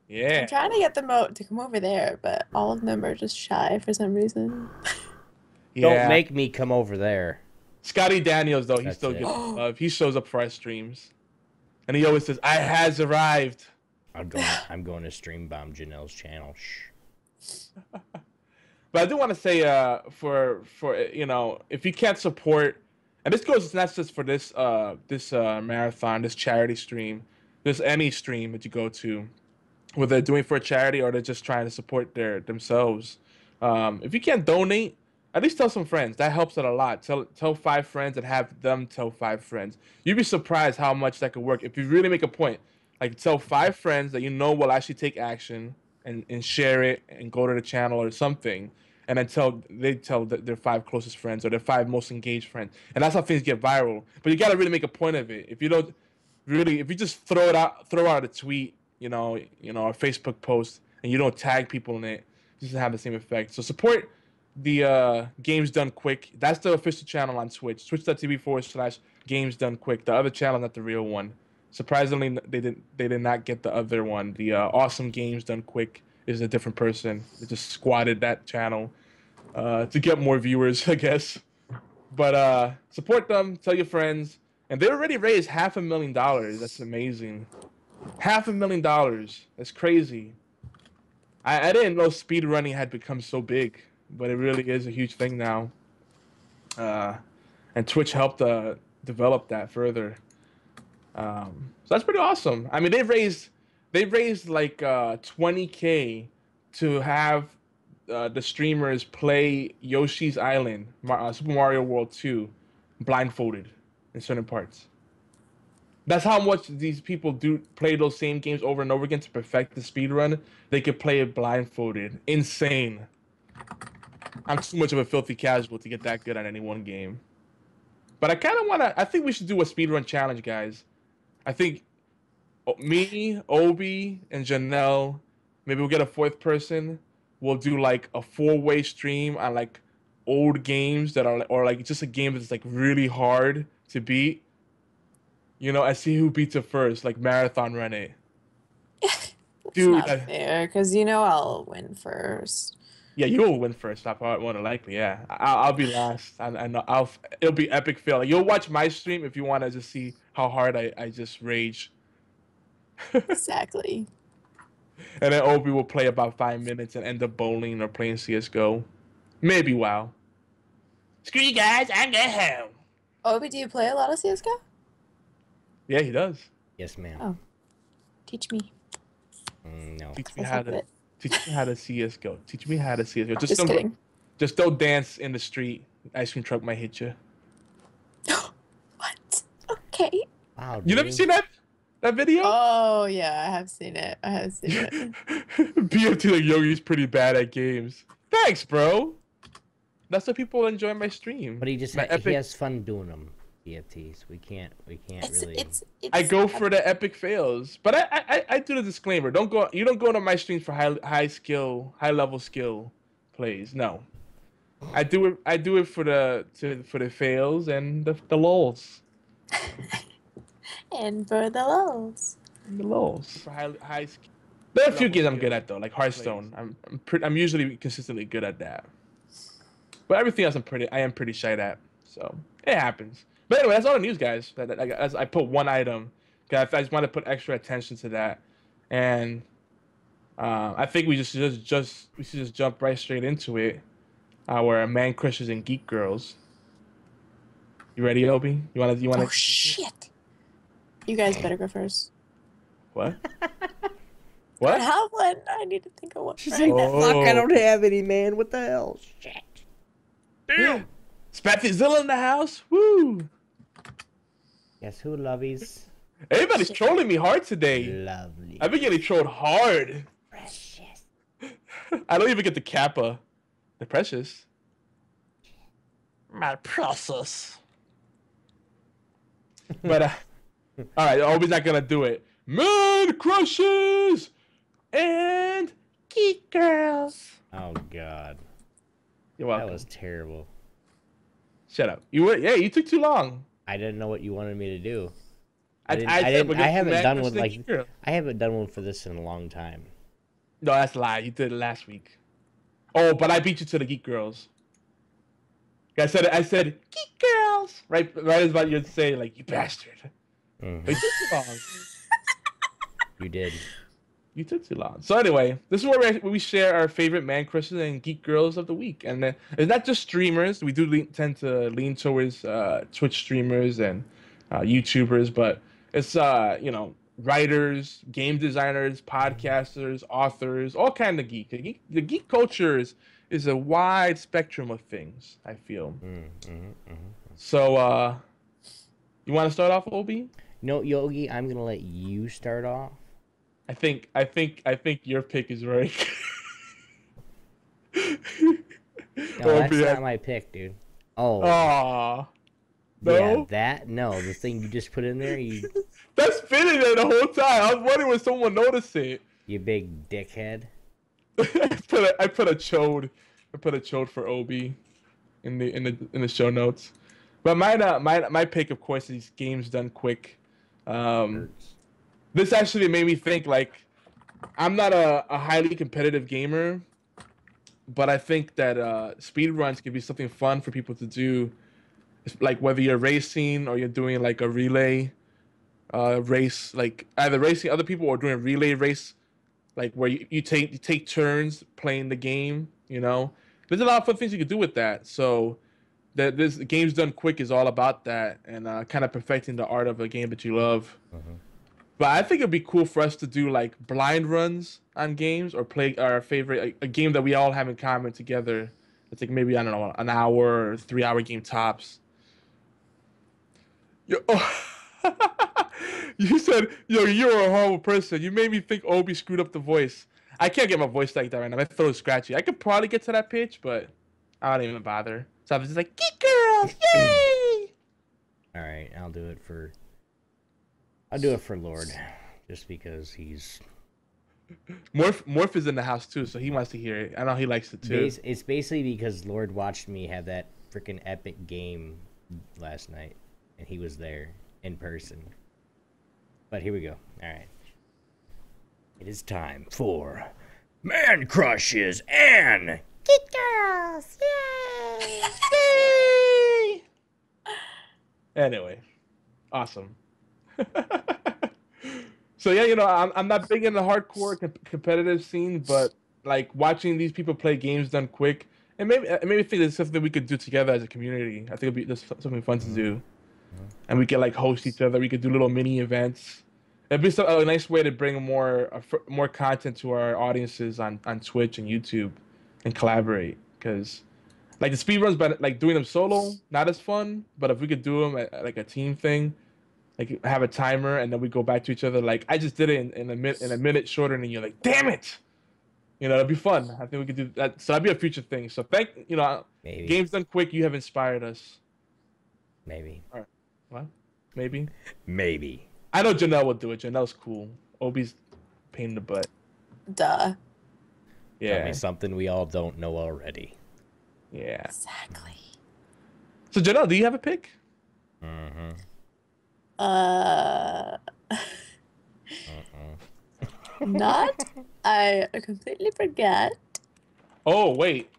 Yeah.
I'm trying to get them out to come over there, but all of them are just shy for some reason.
Yeah.
Don't make me come over there.
Scotty Daniels, though, he
That's
still
it.
gives love. He shows up for our streams. And he always says, I has arrived.
I'm going to stream bomb Janelle's channel. Shh.
But I do want to say, for you know, if you can't support, and this goes not just for this marathon, this charity stream, this any stream that you go to, whether they're doing for a charity or they're just trying to support themselves. If you can't donate, at least tell some friends. That helps it a lot. Tell 5 friends and have them tell 5 friends. You'd be surprised how much that could work if you really make a point. Like tell 5 friends that you know will actually take action and share it and go to the channel or something, and then tell their 5 closest friends or their 5 most engaged friends, and that's how things get viral. But you got to really make a point of it. If you don't really, if you just throw out a tweet, you know, a Facebook post, and you don't tag people in it, it doesn't have the same effect. So support the Games Done Quick. That's the official channel on Twitch. Twitch.tv/Games Done Quick. The other channel, not the real one. Surprisingly, they did not get the other one. The Awesome Games Done Quick is a different person. They just squatted that channel to get more viewers, I guess. But support them. Tell your friends. And they already raised $500,000. That's amazing. $500,000. That's crazy. I didn't know speedrunning had become so big, but it really is a huge thing now. And Twitch helped develop that further. So that's pretty awesome. I mean, they raised like $20K to have the streamers play Yoshi's Island, Super Mario World 2, blindfolded in certain parts. That's how much these people do play those same games over and over again to perfect the speed run. They could play it blindfolded. Insane. I'm too much of a filthy casual to get that good at any one game. But I kind of want to... I think we should do a speedrun challenge, guys. I think me, Obi, and Janelle, maybe we'll get a 4th person. We'll do like a 4-way stream on like old games that are... Or like just a game that's like really hard to beat. You know, I see who beats it first, like marathon run it.
Dude, it's not fair, because you know I'll win first.
Yeah, you will win first. Not more than likely. Yeah, I'll be last. I know. It'll be epic fail. You'll watch my stream if you want to just see how hard I just rage.
Exactly.
And then Obi will play about 5 minutes and end up bowling or playing CS:GO, maybe WoW. Screw you guys, I'm going home.
Obi, do you play a lot of CS:GO?
Yeah, he does.
Yes, ma'am.
Oh, teach me.
No.
Teach me how to CS:GO. Teach me how to CS:GO.
Just kidding.
Just don't dance in the street. ice cream truck might hit you.
What? Okay.
Wow,
You never
dude.
seen that video?
Oh yeah, I have seen it. I have seen it.
BFT like Yogi's pretty bad at games. Thanks, bro. That's what people enjoy my stream.
But he just
My
he has fun doing them. EFTs. We can't really.
I go for the epic fails, but I do the disclaimer. You don't go to my streams for high level skill plays. No, I do it for the fails and the lulz.
And for the lows.
The lulz for high skill. There are a few games I'm good at though, like Hearthstone. I'm usually consistently good at that. But everything else I am pretty shy at. So it happens. But anyway, that's all the news, guys. I put one item. I just want to put extra attention to that, and I think we should just jump right straight into it. Our man crushes and geek girls. You ready, Obi? You wanna?
Oh shit! You guys better go first.
What?
I
What?
have one. I need to think of one.
She's like, fuck, I don't have any, man. What the hell? Shit.
Damn. Spatzilla in the house. Woo!
Guess who, lovies?
Everybody's trolling me hard today.
Lovely.
I've been getting trolled hard.
Precious.
I don't even get the Kappa. The precious. My precious. But all right, Obi's not gonna do it. Man crushes and geek girls.
Oh God.
You're welcome.
That was terrible.
Shut up. You took too long.
I didn't know what you wanted me to do.
I
haven't done one like I haven't done one for this in a long time.
No, that's a lie. You did it last week. Oh, but I beat you to the geek girls. I said geek girls. Right as about you to say like you bastard.
Mm-hmm.
But you took too long.
You did.
You took too long. So anyway, this is where we share our favorite man crushes and geek girls of the week. And it's not just streamers. We do tend to lean towards Twitch streamers and YouTubers, but it's writers, game designers, podcasters, authors, all kind of geek. The geek culture is a wide spectrum of things, I feel. So you want to start off, Obi?
No, Yogi, I'm gonna let you start off.
I think your pick is right.
No, that's not my pick, dude. Oh.
Aww. No?
Yeah, no, the thing you just put in there,
That's been in there the whole time. I was wondering when someone noticed it.
You big dickhead.
I put a chode for Obi in the show notes. But my pick, of course, is games done quick. This actually made me think, like, I'm not a highly competitive gamer, but I think that speedruns can be something fun for people to do. Like, whether you're racing or you're doing, like, a relay race, like, either racing other people or doing a relay race, like, where you take turns playing the game, you know? There's a lot of fun things you can do with that. So, this Games Done Quick is all about that and kind of perfecting the art of a game that you love. But I think it'd be cool for us to do like blind runs on games or play our favorite a game that we all have in common together. It's like maybe, I don't know, an hour or 3-hour game tops. You said, you're a horrible person. You made me think Obi screwed up the voice. I can't get my voice like that right now. My throat is scratchy. I could probably get to that pitch, but I don't even bother. So I was just like, geek girls, yay!
All right, I'll do it for Lord, just because he's...
Morph is in the house too, so he wants to hear it. I know he likes it too.
It's basically because Lord watched me have that freaking epic game last night, and he was there in person. But here we go. All right. It is time for Man Crushes and
Geek girls! Yay!
Yay! Anyway, awesome. So yeah, I'm not big in the hardcore competitive scene, but like watching these people play games done quick, it made me think it's something we could do together as a community. I think it'd be something fun to do, and we could like host each other. We could do little mini events. It'd be a nice way to bring more content to our audiences on Twitch and YouTube, and collaborate. Because Like the speed runs, but like doing them solo, not as fun. But if we could do them at like a team thing, like have a timer and then we go back to each other. Like I just did it in a minute shorter, and you're like, damn it. It'd be fun. I think we could do that. So that'd be a future thing. So
Maybe.
Games Done Quick, you have inspired us.
Maybe.
All right. What? Maybe.
Maybe.
I know Janelle will do it. Janelle's cool. Obi's pain in the butt.
Duh.
Tell
Yeah.
me something we all don't know already.
Yeah.
Exactly.
So Janelle, do you have a pick?
Mm-hmm.
Not. I completely forget
Oh wait.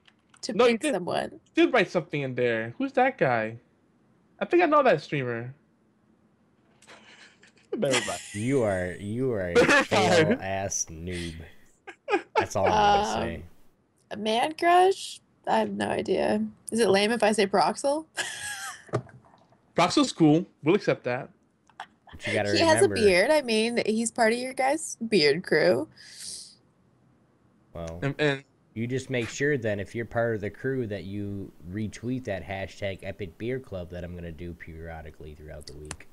to
No, you
pick
did.
someone.
You did write something in there. Who's that guy? I think I know that streamer. Never mind.
You are a
Never
fail
mind.
ass noob. That's all I'm gonna say.
A man crush? I have no idea. Is it lame if I say Proxel?
Proxel's cool. We'll accept that.
But you gotta
He
remember.
has a beard. I mean, he's part of your guys' beard crew.
Well,
And
you just make sure then if you're part of the crew that you retweet that hashtag Epic Beer Club that I'm gonna do periodically throughout the week.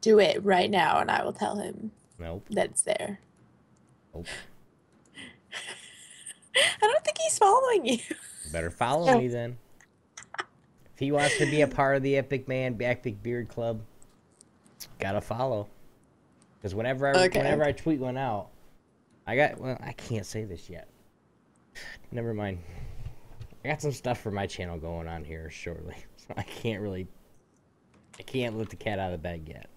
Do it right now, and I will tell him
Nope.
that it's there.
Nope.
I don't think he's following you.
Better follow me then. If he wants to be a part of the Epic Beard Club, gotta follow. Because whenever I tweet one out, I can't say this yet. Never mind. I got some stuff for my channel going on here shortly, so I can't let the cat out of the bag yet.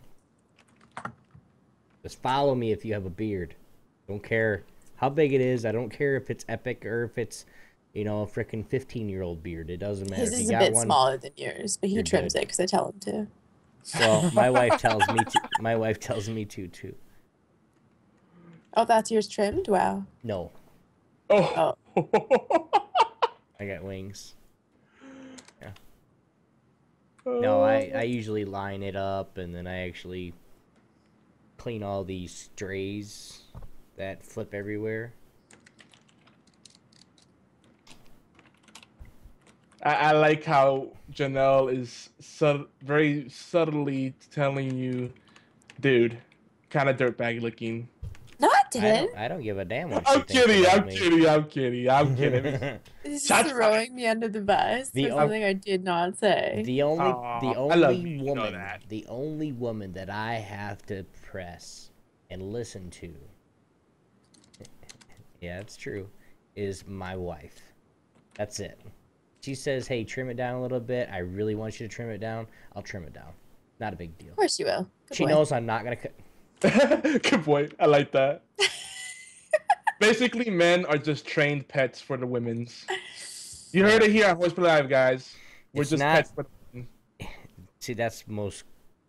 Just follow me if you have a beard. Don't care how big it is. I don't care if it's epic or if it's, a freaking 15-year-old beard. It doesn't matter.
His
If
is
you
a
got
bit
one,
smaller than yours, but he
you're
trims
good.
it because I tell him to.
well, my wife tells me to. My wife tells me to too.
Oh, that's yours trimmed? Wow.
No,
oh.
I got wings. Yeah. No, I usually line it up and then I actually clean all these strays that flip everywhere.
I like how Janelle is very subtly telling you, dude, kind of dirtbag looking.
No, I didn't.
I don't give a damn what she
I'm
thinks
kidding.
about
I'm
me.
kidding. I'm kidding. I'm kidding.
This
Shots
is throwing me under the bus
The
for
o-
something I did not say.
The
I love
only
you, you know
woman,
that.
the only woman that I have to press and listen to, yeah, it's true, is my wife. That's it. She says, "Hey, trim it down a little bit. I really want you to trim it down. I'll trim it down. Not a big deal."
Of course you will. Good
She
boy.
knows I'm not gonna cut.
Good point. I like that. Basically, men are just trained pets for the women's. You heard it here on HorsePLAY Live, guys. We're
It's
just
not-
pets for the women.
See, that's most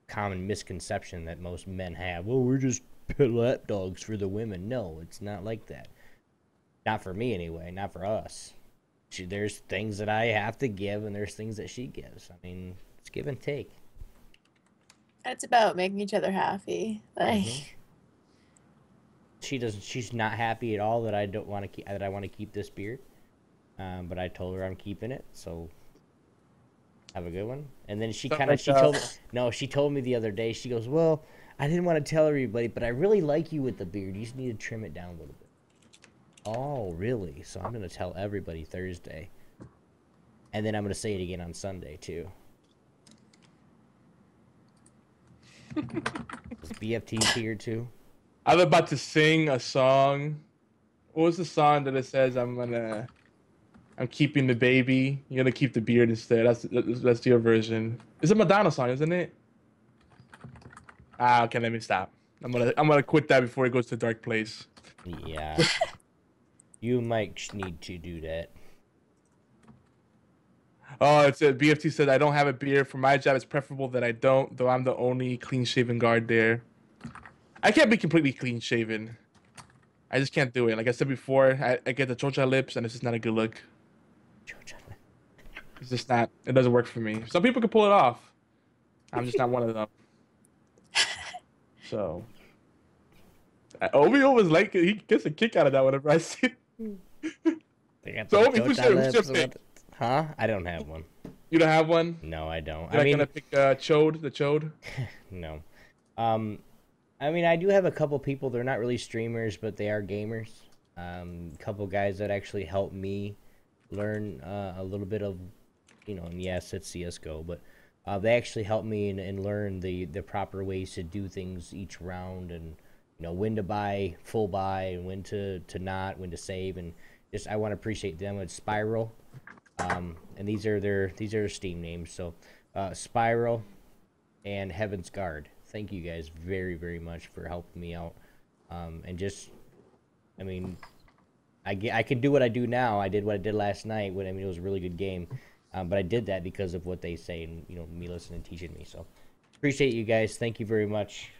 common misconception that most men have. Well, we're just pet lap dogs for the women. No, it's not like that. Not for me anyway. Not for us. There's things that I have to give, and there's things that she gives. I mean, it's give and take.
It's about making each other happy. Like,
She's not happy at all that I don't want to keep. That I want to keep this beard. But I told her I'm keeping it. So have a good one. And then she told me the other day. She goes, "Well, I didn't want to tell everybody, but I really like you with the beard. You just need to trim it down a little bit." Oh, really? So I'm gonna tell everybody Thursday, and then I'm gonna say it again on Sunday too. Is BFT here too?
I'm about to sing a song. What was the song that it says I'm keeping the baby. You're gonna keep the beard instead. That's your version. It's a Madonna song, isn't it? Okay, let me stop. I'm gonna quit that before it goes to a dark place.
Yeah. You might need to do that.
Oh, it's a BFT said I don't have a beard. For my job, it's preferable that I don't, though I'm the only clean-shaven guard there. I can't be completely clean-shaven. I just can't do it. Like I said before, I get the chocha lips, and it's just not a good look. It's just not. It doesn't work for me. Some people can pull it off. I'm just not one of them. So, Obi was like, he gets a kick out of that whenever I see it.
They got
So,
the
Obi, who's
chocha
your
lips
pick?
Huh? I don't have one.
You don't have one?
No, I don't.
You're not gonna pick Chode, the Chode?
No. I mean, I do have a couple people. They're not really streamers, but they are gamers. A couple guys that actually help me learn a little bit of, and yes, it's CS:GO, but they actually help me and learn the proper ways to do things each round, and when to buy full buy and when to not, when to save, and just I want to appreciate them. It's Spiral, and these are their Steam names. So Spiral and Heaven's Guard. Thank you guys very, very much for helping me out. And just, I mean, I can do what I do now. I did what I did last night. It was a really good game. But I did that because of what they say and, me listening and teaching me. So appreciate you guys. Thank you very much.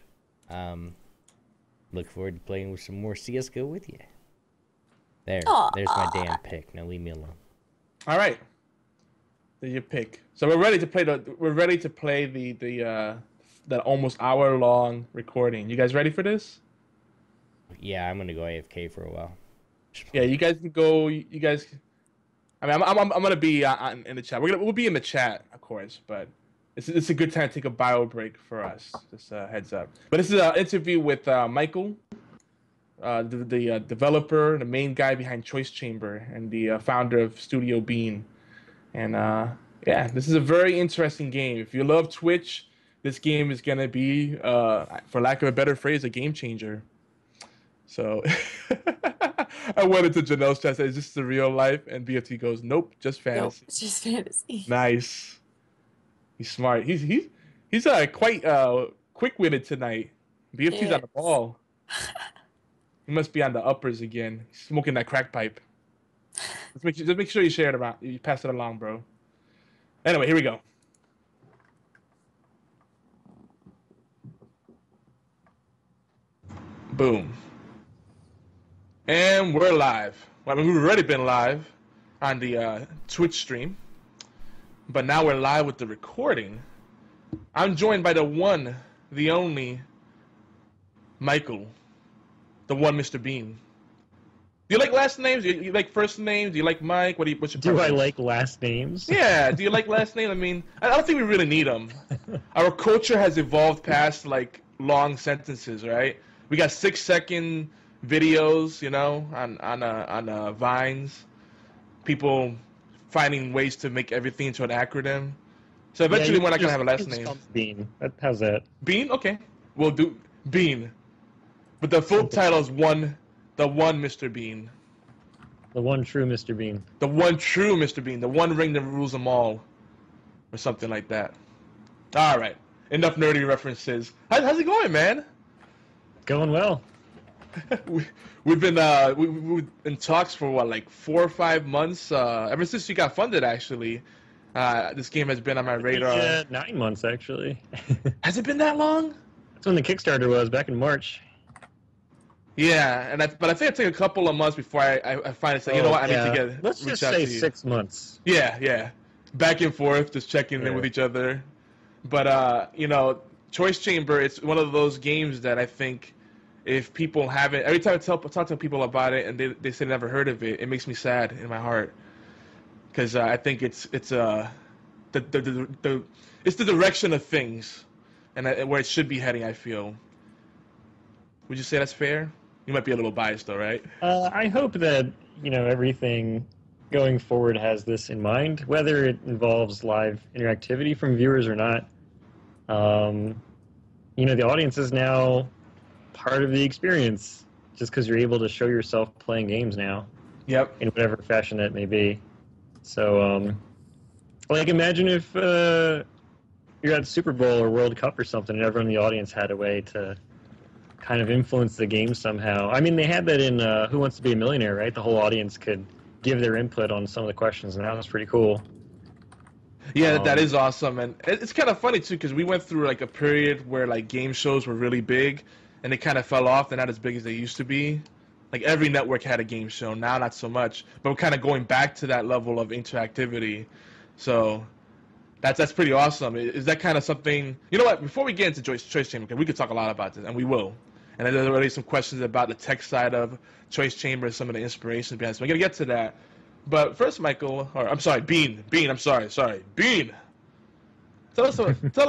Look forward to playing with some more CSGO with you. There's my damn pick. Now leave me alone.
All right. There's your pick. So we're ready to play the that almost hour-long recording. You guys ready for this?
Yeah, I'm gonna go AFK for a while.
Yeah, you guys can go. You guys. I mean, I'm gonna be in the chat. We'll be in the chat, of course, but it's a good time to take a bio break for us. Just heads up. But this is an interview with Michael, the developer, the main guy behind Choice Chamber, and the founder of Studio Bean. And yeah, this is a very interesting game. If you love Twitch, this game is gonna be, for lack of a better phrase, a game changer. So I went into Janelle's chat, said, "Is this the real life?" And BFT goes, "Nope, just fantasy."
Nope, it's just fantasy.
Nice. He's smart. He's quite quick-witted tonight. BFT's on the ball. He must be on the uppers again. He's smoking that crack pipe. Just make sure you share it around. You pass it along, bro. Anyway, here we go. Boom. And we're live. Well, I mean, we've already been live on the Twitch stream, but now we're live with the recording. I'm joined by the one, the only, Michael, the one Mr. Bean. Do you like last names? Do you like first names? Do you like Mike? What's your preference?
Do I like last names?
Yeah, do you like last names? I mean, I don't think we really need them. Our culture has evolved past, like, long sentences, right? We got 6-second videos, on Vines. People finding ways to make everything into an acronym. So eventually we're not going to have a last name.
Bean. How's that?
Bean? Okay. We'll do Bean. But the full title is The One Mr. Bean.
The one true Mr. Bean.
The one true Mr. Bean. The one ring that rules them all. Or something like that. All right. Enough nerdy references. How's it going, man?
Going well.
We've been in talks for what, like 4 or 5 months. Ever since you got funded, actually. This game has been on my radar.
Yeah, 9 months actually.
Has it been that long?
That's when the Kickstarter was, back in March.
Yeah, but I think it took a couple of months before I finally said, you know what, I need to
Let's just say 6 months.
Yeah. Back and forth, just checking in with each other. But Choice Chamber, it's one of those games that I think if people haven't, every time I talk to people about it and they say they never heard of it, it makes me sad in my heart. Because I think it's the direction of things and where it should be heading, I feel. Would you say that's fair? You might be a little biased, though, right?
I hope that everything going forward has this in mind, whether it involves live interactivity from viewers or not. The audience is now part of the experience, just because you're able to show yourself playing games now.
Yep.
In whatever fashion that may be. So, imagine if you're at the Super Bowl or World Cup or something, and everyone in the audience had a way to kind of influence the game somehow. I mean, they had that in Who Wants to Be a Millionaire, right? The whole audience could give their input on some of the questions, and that was pretty cool.
Yeah, that is awesome, and it's kind of funny too because we went through like a period where like game shows were really big, and they kind of fell off. They're not as big as they used to be. Like every network had a game show, now not so much. But we're kind of going back to that level of interactivity, so that's pretty awesome. Is that kind of something? You know what? Before we get into Choice Chamber, because we could talk a lot about this, and we will. And there's already some questions about the tech side of Choice Chamber, some of the inspirations behind it. So we're gonna get to that. But first, Michael, or I'm sorry, Bean. I'm sorry, Bean. Tell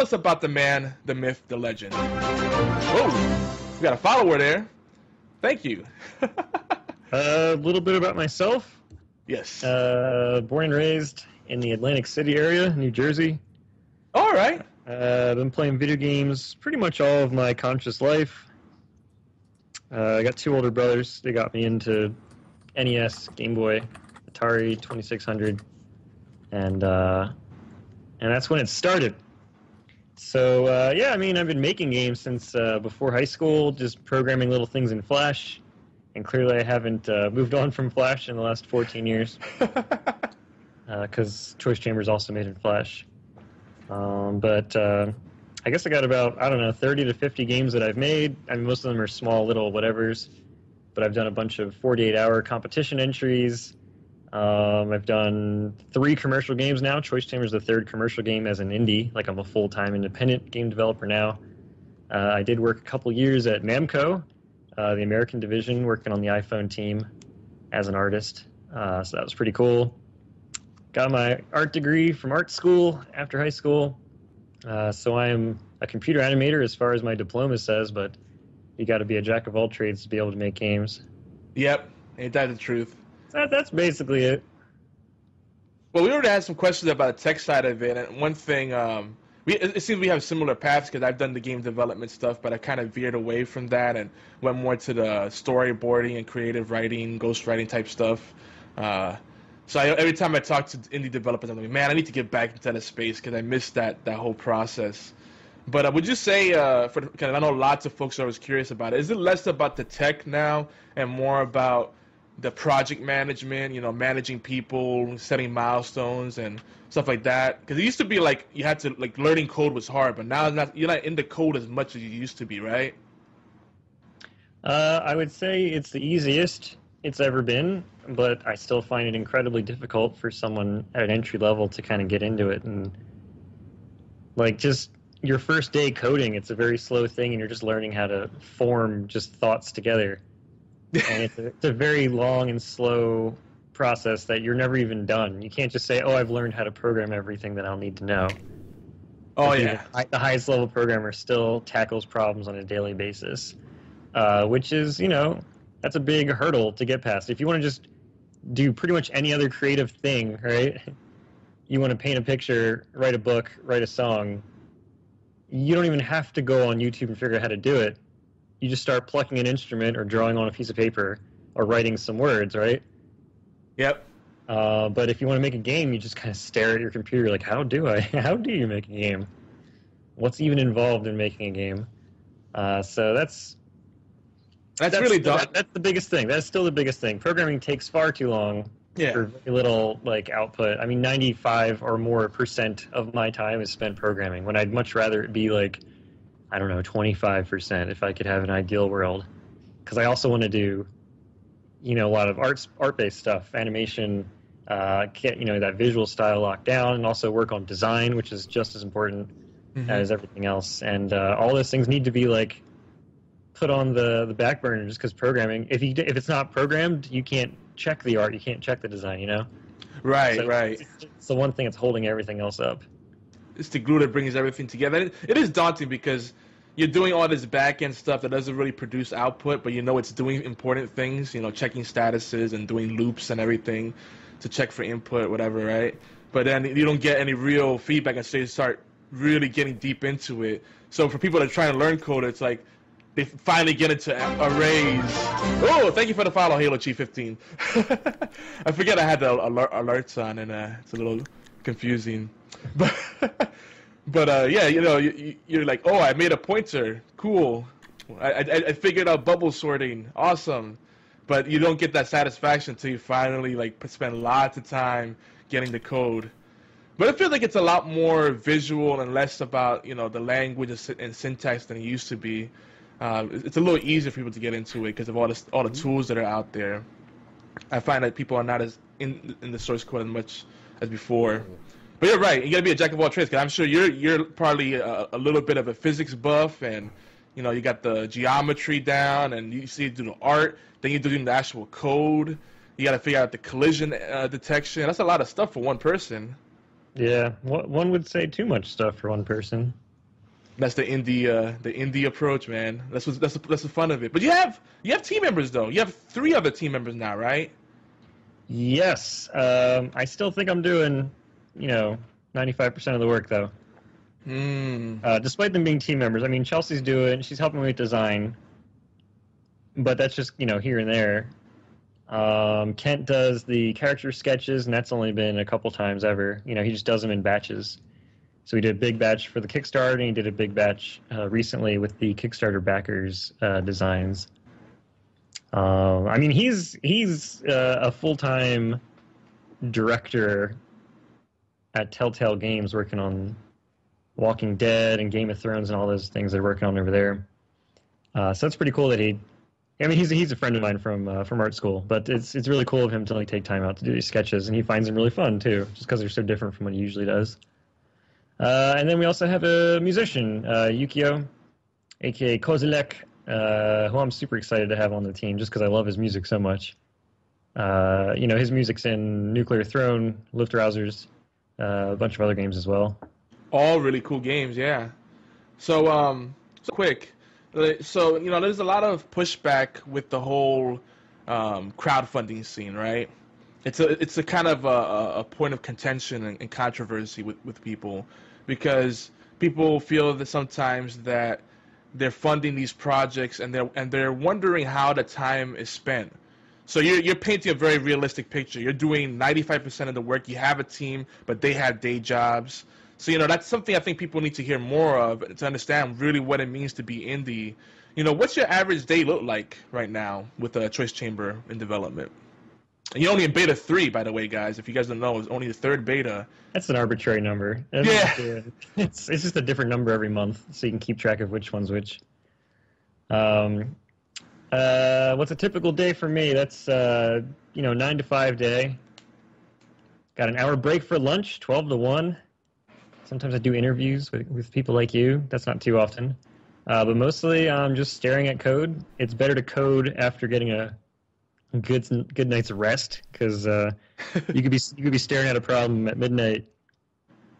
us about the man, the myth, the legend. Whoa, we got a follower there. Thank you.
A little bit about myself.
Yes.
Born and raised in the Atlantic City area, New Jersey.
All right.
I've been playing video games pretty much all of my conscious life. I got two older brothers. They got me into NES, Game Boy, Atari 2600, and that's when it started. So yeah, I mean, I've been making games since before high school, just programming little things in Flash, and clearly I haven't moved on from Flash in the last 14 years, because Choice Chambers also made in Flash. But I guess I got about, I don't know, 30 to 50 games that I've made. I mean, most of them are small little whatevers, but I've done a bunch of 48-hour competition entries. I've done 3 commercial games now. Choice Chambers is the 3rd commercial game as an indie. Like, I'm a full-time independent game developer now. I did work a couple years at Namco, the American division, working on the iPhone team as an artist. So that was pretty cool. Got my art degree from art school after high school. So I am a computer animator as far as my diploma says, but you got to be a jack of all trades to be able to make games.
Yep, ain't that the truth?
That's basically it.
Well, we already had some questions about the tech side of it, and one thing, it seems we have similar paths because I've done the game development stuff, but I kind of veered away from that and went more to the storyboarding and creative writing, ghostwriting type stuff. So every time I talk to indie developers, I'm like, man, I need to get back into that space because I missed that whole process. But would you say, because I know lots of folks are always curious about it, is it less about the tech now and more about the project management, managing people, setting milestones and stuff like that? Because it used to be like you had to, like, learning code was hard, but now you're not in the code as much as you used to be, right?
I would say it's the easiest it's ever been, but I still find it incredibly difficult for someone at an entry level to kind of get into it. And like, just your first day coding, it's a very slow thing, and you're just learning how to form just thoughts together. And it's a very long and slow process that you're never even done. You can't just say, oh, I've learned how to program everything that I'll need to know.
Oh,
like,
yeah.
The highest level programmer still tackles problems on a daily basis, which is, that's a big hurdle to get past. If you want to just do pretty much any other creative thing, right? You want to paint a picture, write a book, write a song, you don't even have to go on YouTube and figure out how to do it. You just start plucking an instrument or drawing on a piece of paper or writing some words, right?
Yep.
But if you want to make a game, you just kind of stare at your computer like, how do you make a game? What's even involved in making a game? So that's really dumb. That's the biggest thing. That's still the biggest thing. Programming takes far too long for very little output. I mean, 95% or more of my time is spent programming, when I'd much rather it be 25% if I could have an ideal world. Because I also want to do, a lot of art-based stuff, animation, get that visual style locked down, and also work on design, which is just as important as everything else. And all those things need to be put on the back burner, just because programming, if it's not programmed, you can't check the art, you can't check the design,
Right,
so
right.
It's the one thing that's holding everything else up.
It's the glue that brings everything together. It is daunting because you're doing all this back-end stuff that doesn't really produce output, but it's doing important things, checking statuses and doing loops and everything to check for input, whatever, right? But then you don't get any real feedback until you start really getting deep into it. So for people that are trying to learn code, it's like they finally get into arrays. Oh, thank you for the follow, Halo G15. I forget I had the alerts on, and it's a little confusing. But yeah, you're like, oh, I made a pointer, cool. I figured out bubble sorting, awesome. But you don't get that satisfaction until you finally spend lots of time getting the code. But I feel like it's a lot more visual and less about the language and syntax than it used to be. It's a little easier for people to get into it because of all the tools that are out there. I find that people are not as in the source code as much as before. But you're right. You got to be a jack of all trades. Cause I'm sure you're probably a little bit of a physics buff, and you got the geometry down, and you see do the art. Then you're doing the actual code, You got to figure out the collision detection. That's a lot of stuff for one person.
Yeah, one would say too much stuff for one person.
That's the indie approach, man. That's the fun of it. But you have team members though. You have 3 other team members now, right?
Yes. I still think I'm doing, 95% of the work though. Despite them being team members. I mean, she's helping me with design, but that's just, here and there. Kent does the character sketches, and that's only been a couple times ever. He just does them in batches. So we did a big batch for the Kickstarter, and he did a big batch recently with the Kickstarter backers' designs. I mean, he's a full-time director at Telltale Games, working on Walking Dead and Game of Thrones and all those things they're working on over there. So it's pretty cool that he's a friend of mine from art school, but it's really cool of him to take time out to do these sketches, and he finds them really fun too, just because they're so different from what he usually does. And then we also have a musician, Yukio, aka Kozilek, who I'm super excited to have on the team just because I love his music so much. His music's in Nuclear Throne, Luftrausers, a bunch of other games as well.
All really cool games, yeah. So quick. So, there's a lot of pushback with the whole crowdfunding scene, right? It's a kind of a point of contention and controversy with people, because people feel that sometimes that they're funding these projects and they're wondering how the time is spent. So you're painting a very realistic picture. You're doing 95% of the work. You have a team, but they have day jobs. So, that's something I think people need to hear more of to understand really what it means to be indie. What's your average day look like right now with a Choice Chamber in development? And you're only in beta 3, by the way, guys. If you guys don't know, it's only the 3rd beta.
That's an arbitrary number. It's just a different number every month, so you can keep track of which one's which. What's a typical day for me? That's 9 to 5 day. Got an hour break for lunch, 12 to 1. Sometimes I do interviews with people like you. That's not too often. But mostly I'm just staring at code. It's better to code after getting a good night's rest, because you could be staring at a problem at midnight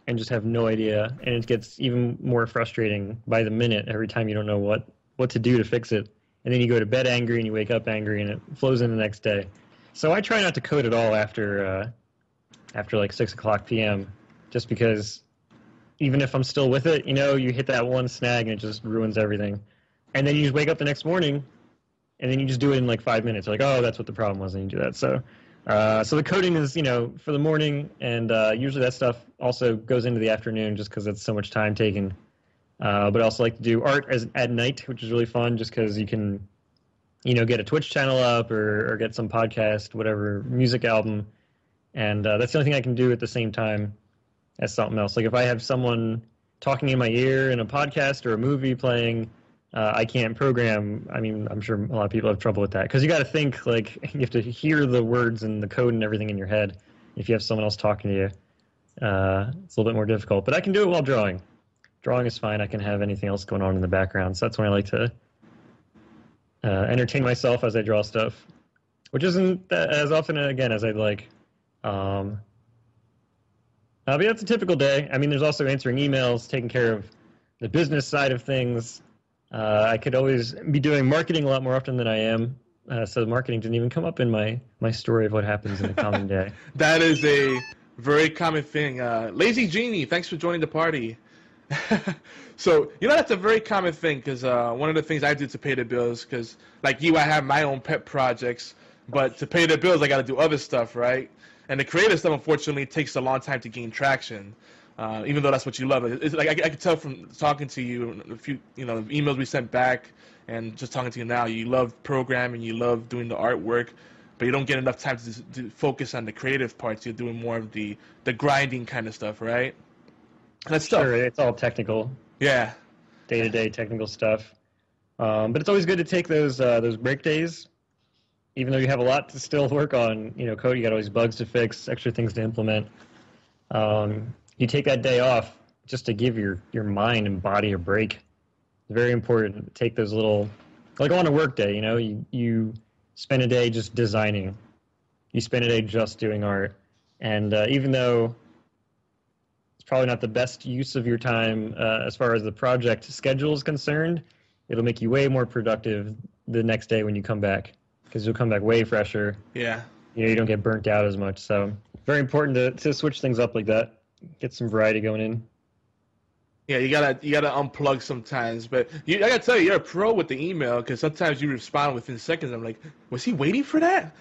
and just have no idea, and it gets even more frustrating by the minute every time you don't know what to do to fix it. And then you go to bed angry and you wake up angry, and it flows in the next day. So I try not to code at all after 6:00 p.m. just because even if I'm still with it, you hit that one snag and it just ruins everything. And then you just wake up the next morning and then you just do it in 5 minutes. You're like, oh, that's what the problem was, and you do that. So the coding is, for the morning, and usually that stuff also goes into the afternoon just because it's so much time taken. But I also like to do art at night, which is really fun just because you can, get a Twitch channel up or get some podcast, whatever, music album. And that's the only thing I can do at the same time as something else. If I have someone talking in my ear in a podcast or a movie playing, I can't program. I mean, I'm sure a lot of people have trouble with that, because you got to think, you have to hear the words and the code and everything in your head. If you have someone else talking to you, it's a little bit more difficult. But I can do it while drawing. Drawing is fine. I can have anything else going on in the background. So that's when I like to entertain myself as I draw stuff, which isn't as often, again, as I'd like. But that's a typical day. I mean, there's also answering emails, taking care of the business side of things. I could always be doing marketing a lot more often than I am. So the marketing didn't even come up in my story of what happens in a common day.
That is a very common thing. Lazy Genie, thanks for joining the party. So, that's a very common thing, because one of the things I do to pay the bills, because like you, I have my own pet projects, but to pay the bills, I got to do other stuff, right? And the creative stuff, unfortunately, takes a long time to gain traction, even though that's what you love. It's like I could tell from talking to you, a few emails we sent back, and just talking to you now. You love programming, you love doing the artwork, but you don't get enough time to focus on the creative parts. You're doing more of the grinding kind of stuff, right? And that's tough.
Sure, it's all technical.
Yeah.
Day-to-day technical stuff. But it's always good to take those break days. Even though you have a lot to still work on, code, you got all these bugs to fix, extra things to implement. You take that day off just to give your mind and body a break. It's very important to take those little, on a work day, you spend a day just designing. you spend a day just doing art. And even though it's probably not the best use of your time as far as the project schedule is concerned, it'll make you way more productive the next day when you come back, because you'll come back way fresher.
Yeah.
You don't get burnt out as much. So very important to switch things up like that. Get some variety going in.
Yeah, you gotta unplug sometimes, but I gotta tell you, you're a pro with the email, because sometimes you respond within seconds. I'm like, was he waiting for that?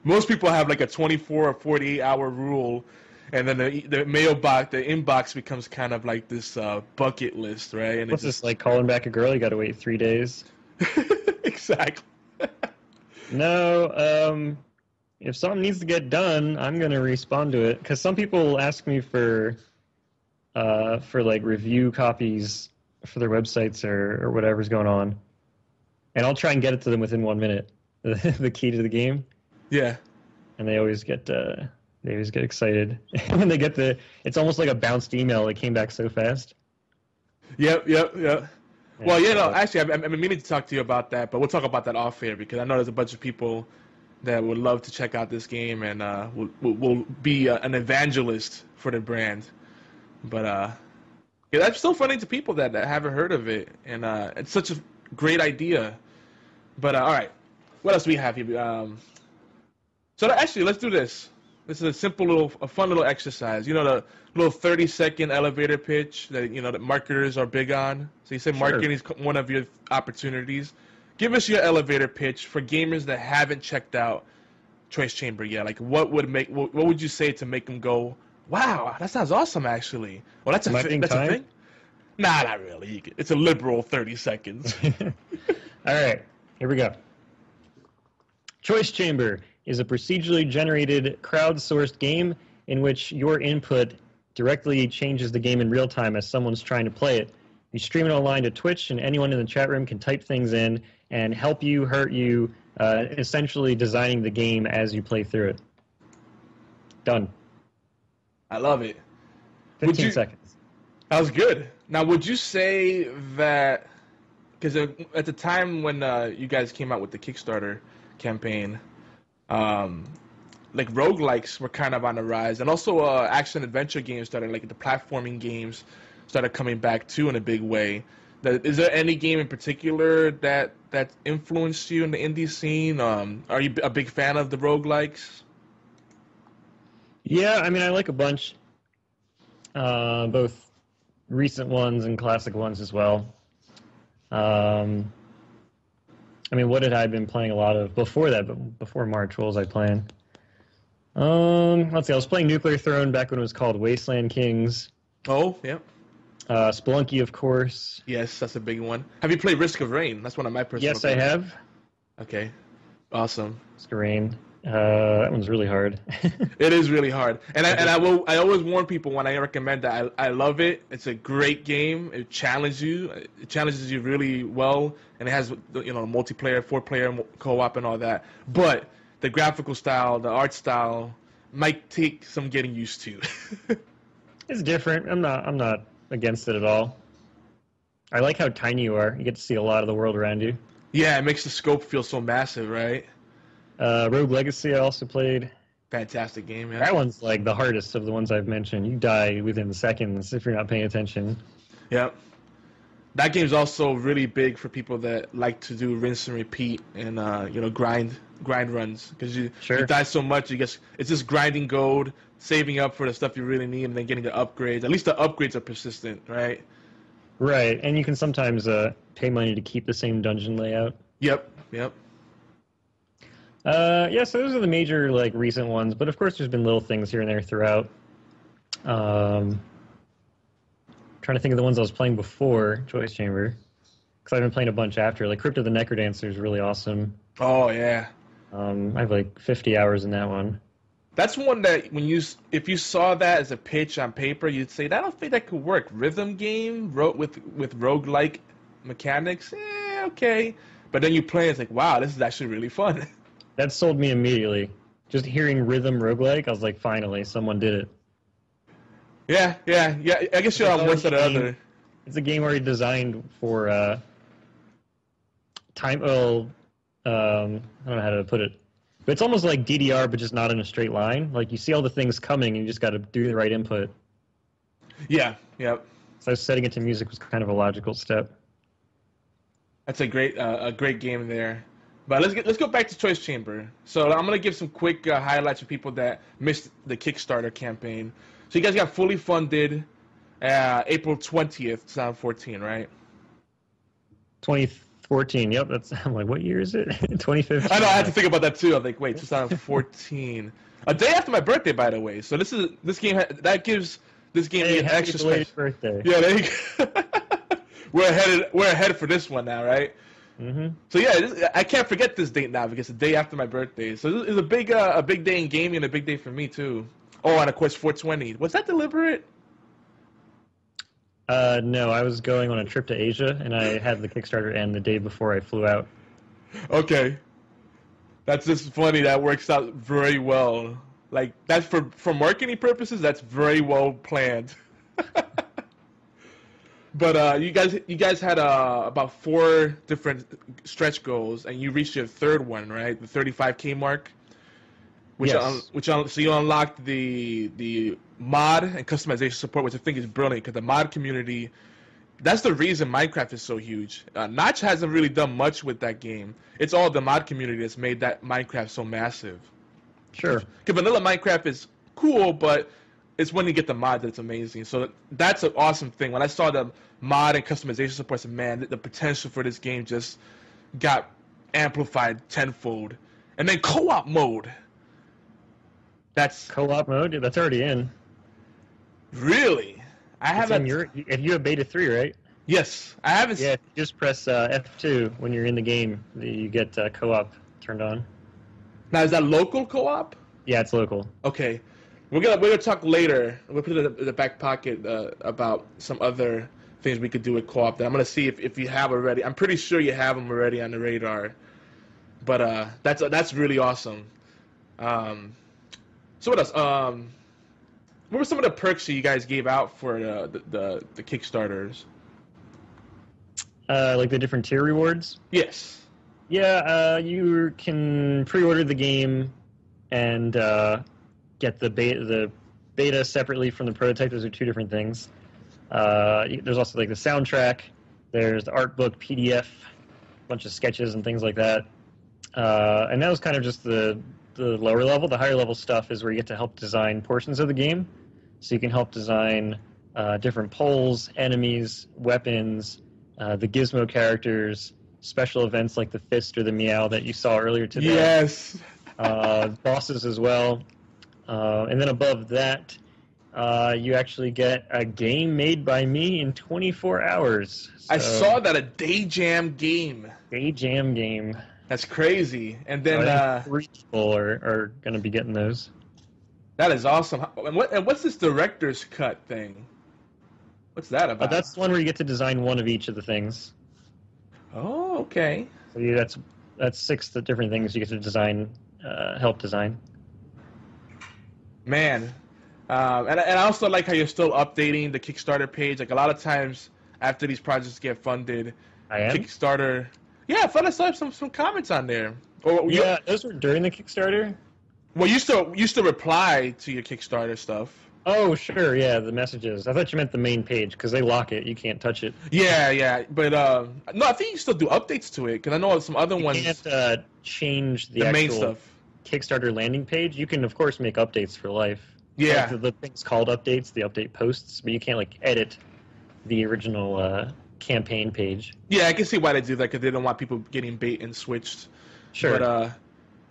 Most people have like a 24 or 48-hour rule, and then the mailbox, the inbox becomes kind of like this bucket list, right? And
What's this, like calling back a girl? You got to wait 3 days.
Exactly.
No, if something needs to get done, I'm gonna respond to it, because some people ask me for like review copies for their websites or whatever's going on, and I'll try and get it to them within 1 minute. The key to the game.
Yeah.
And they always get excited when they get it's almost like a bounced email. It came back so fast.
Yep. Well, actually, I've been meaning to talk to you about that, but we'll talk about that off air, because I know there's a bunch of people that would love to check out this game, and will be an evangelist for the brand. But yeah, that's still funny to people that haven't heard of it, and it's such a great idea. But all right, what else do we have here? So actually, let's do this. This is a fun little exercise. You know, the little 30-second elevator pitch that that marketers are big on. So you say marketing is one of your opportunities. Give us your elevator pitch for gamers that haven't checked out Choice Chamber yet. Like, what would you say to make them go, wow, that sounds awesome, actually? Well, that's a thing. Nah, not really. It's a liberal 30 seconds.
All right, here we go. Choice Chamber is a procedurally generated, crowdsourced game in which your input directly changes the game in real time as someone's trying to play it. You stream it online to Twitch, and anyone in the chat room can type things in and help you, hurt you, essentially designing the game as you play through it. Done.
I love it.
15 seconds.
That was good. Now, would you say that, because at the time when you guys came out with the Kickstarter campaign, like roguelikes were kind of on the rise, and also action adventure games started, like the platforming games started coming back too in a big way. Is there any game in particular that influenced you in the indie scene? Are you a big fan of the roguelikes?
Yeah, I mean, I like a bunch, both recent ones and classic ones as well. I mean, what had I been playing a lot of before that? But before March, what was I playing? Let's see. I was playing Nuclear Throne back when it was called Wasteland Kings.
Oh, yeah.
Spelunky, of course.
Yes, that's a big one. Have you played Risk of Rain? That's one of my personal
Yes, I have.
Okay. Awesome.
Risk of Rain. That one's really hard.
It is really hard, and I always warn people when I recommend that I love it. It's a great game. It challenges you really well, and it has multiplayer, 4-player co-op and all that. But the graphical style, the art style, might take some getting used to.
It's different. I'm not against it at all. I like how tiny you are. You get to see a lot of the world around you.
Yeah, it makes the scope feel so massive, right?
Rogue Legacy I also played.
Fantastic game, yeah.
That one's like the hardest of the ones I've mentioned. You die within seconds if you're not paying attention.
Yep. That game's also really big for people that like to do rinse and repeat and grind runs, because you die so much. It's just grinding gold, saving up for the stuff you really need, and then getting the upgrades. At least the upgrades are persistent, right?
Right, and you can sometimes pay money to keep the same dungeon layout.
Yep.
Yeah, so those are the major recent ones, but of course there's been little things here and there throughout. Trying to think of the ones I was playing before Choice Chamber, because I've been playing a bunch after. Like Crypt of the Necrodancer is really awesome.
Oh yeah.
I have 50 hours in that one.
That's one that if you saw that as a pitch on paper, you'd say, I don't think that could work. Rhythm game with roguelike mechanics, okay. But then you play, it's like, wow, this is actually really fun.
That sold me immediately. Just hearing rhythm roguelike, I was like, finally, someone did it.
Yeah. I guess you're on one side or the other.
It's a game already designed for time. Well, I don't know how to put it. But it's almost like DDR, but just not in a straight line. Like you see all the things coming, and you just got to do the right input.
Yeah, yep.
So setting it to music was kind of a logical step.
That's a great game there. But let's go back to Choice Chamber. So I'm gonna give some quick highlights for people that missed the Kickstarter campaign. So you guys got fully funded April 20th, 2014, right?
2014. Yep, that's. I'm like, what year is it? 2015.
I know. I had to think about that too. I'm like, wait, 2014. A day after my birthday, by the way. So this game that gives this game an extra special
birthday.
Yeah, there you go. We're ahead for this one now, right?
Mm-hmm.
So yeah, I can't forget this date now because it's the day after my birthday. So it's a big day in gaming and a big day for me too. Oh, and of course 420. Was that deliberate?
No, I was going on a trip to Asia, and I had the Kickstarter end the day before I flew out.
Okay, that's just funny. That works out very well. Like that's for marketing purposes. That's very well planned. But you guys had about 4 different stretch goals, and you reached your third one, right? The 35K mark.
Yes.
So you unlocked the mod and customization support, which I think is brilliant because the mod community. That's the reason Minecraft is so huge. Notch hasn't really done much with that game. It's all the mod community that's made that Minecraft so massive.
Sure.
Because vanilla Minecraft is cool, but it's when you get the mod that's amazing. So that's an awesome thing. When I saw the mod and customization support, I said, man, the potential for this game just got amplified tenfold. And then co-op mode. That's
Co-op mode? That's already in.
Really? I haven't.
If you have beta 3, right?
Yes, I haven't.
Yeah, just press F2 when you're in the game. You get co-op turned on.
Now is that local co-op?
Yeah, it's local.
Okay, we're gonna talk later. We'll put it in the back pocket about some other things we could do with co-op. That I'm gonna see if you have already. I'm pretty sure you have them already on the radar. But that's really awesome. So what else? What were some of the perks that you guys gave out for the Kickstarters?
Like the different tier rewards?
Yes.
Yeah, you can pre-order the game and get the beta separately from the prototype. Those are 2 different things. There's also like the soundtrack. There's the art book, PDF, a bunch of sketches and things like that. And that was kind of just the lower level. The higher level stuff is where you get to help design portions of the game. So you can help design different poles, enemies, weapons, the gizmo characters, special events like the fist or the meow that you saw earlier today.
Yes.
Bosses as well. And then above that, you actually get a game made by me in 24 hours. So,
I saw that, a day jam game.
Day jam game.
That's crazy. And then
3 people are going to be getting those.
That is awesome. And what's this director's cut thing? What's that about?
That's the one where you get to design one of each of the things.
Oh, okay.
So that's 6 different things you get to design, help design.
Man, and I also like how you're still updating the Kickstarter page. Like a lot of times after these projects get funded,
I am?
Kickstarter. Yeah, I thought I saw some comments on there.
Yeah, those were during the Kickstarter.
Well, you still reply to your Kickstarter stuff.
Oh, sure, yeah, the messages. I thought you meant the main page, because they lock it. You can't touch it.
Yeah, but no, I think you still do updates to it, because I know some other ones.
You can't change the
main
actual
stuff.
Kickstarter landing page. You can, of course, make updates for life.
Yeah.
Like the things called updates, the update posts, but you can't, like, edit the original campaign page.
Yeah, I can see why they do that, because they don't want people getting bait and switched.
Sure.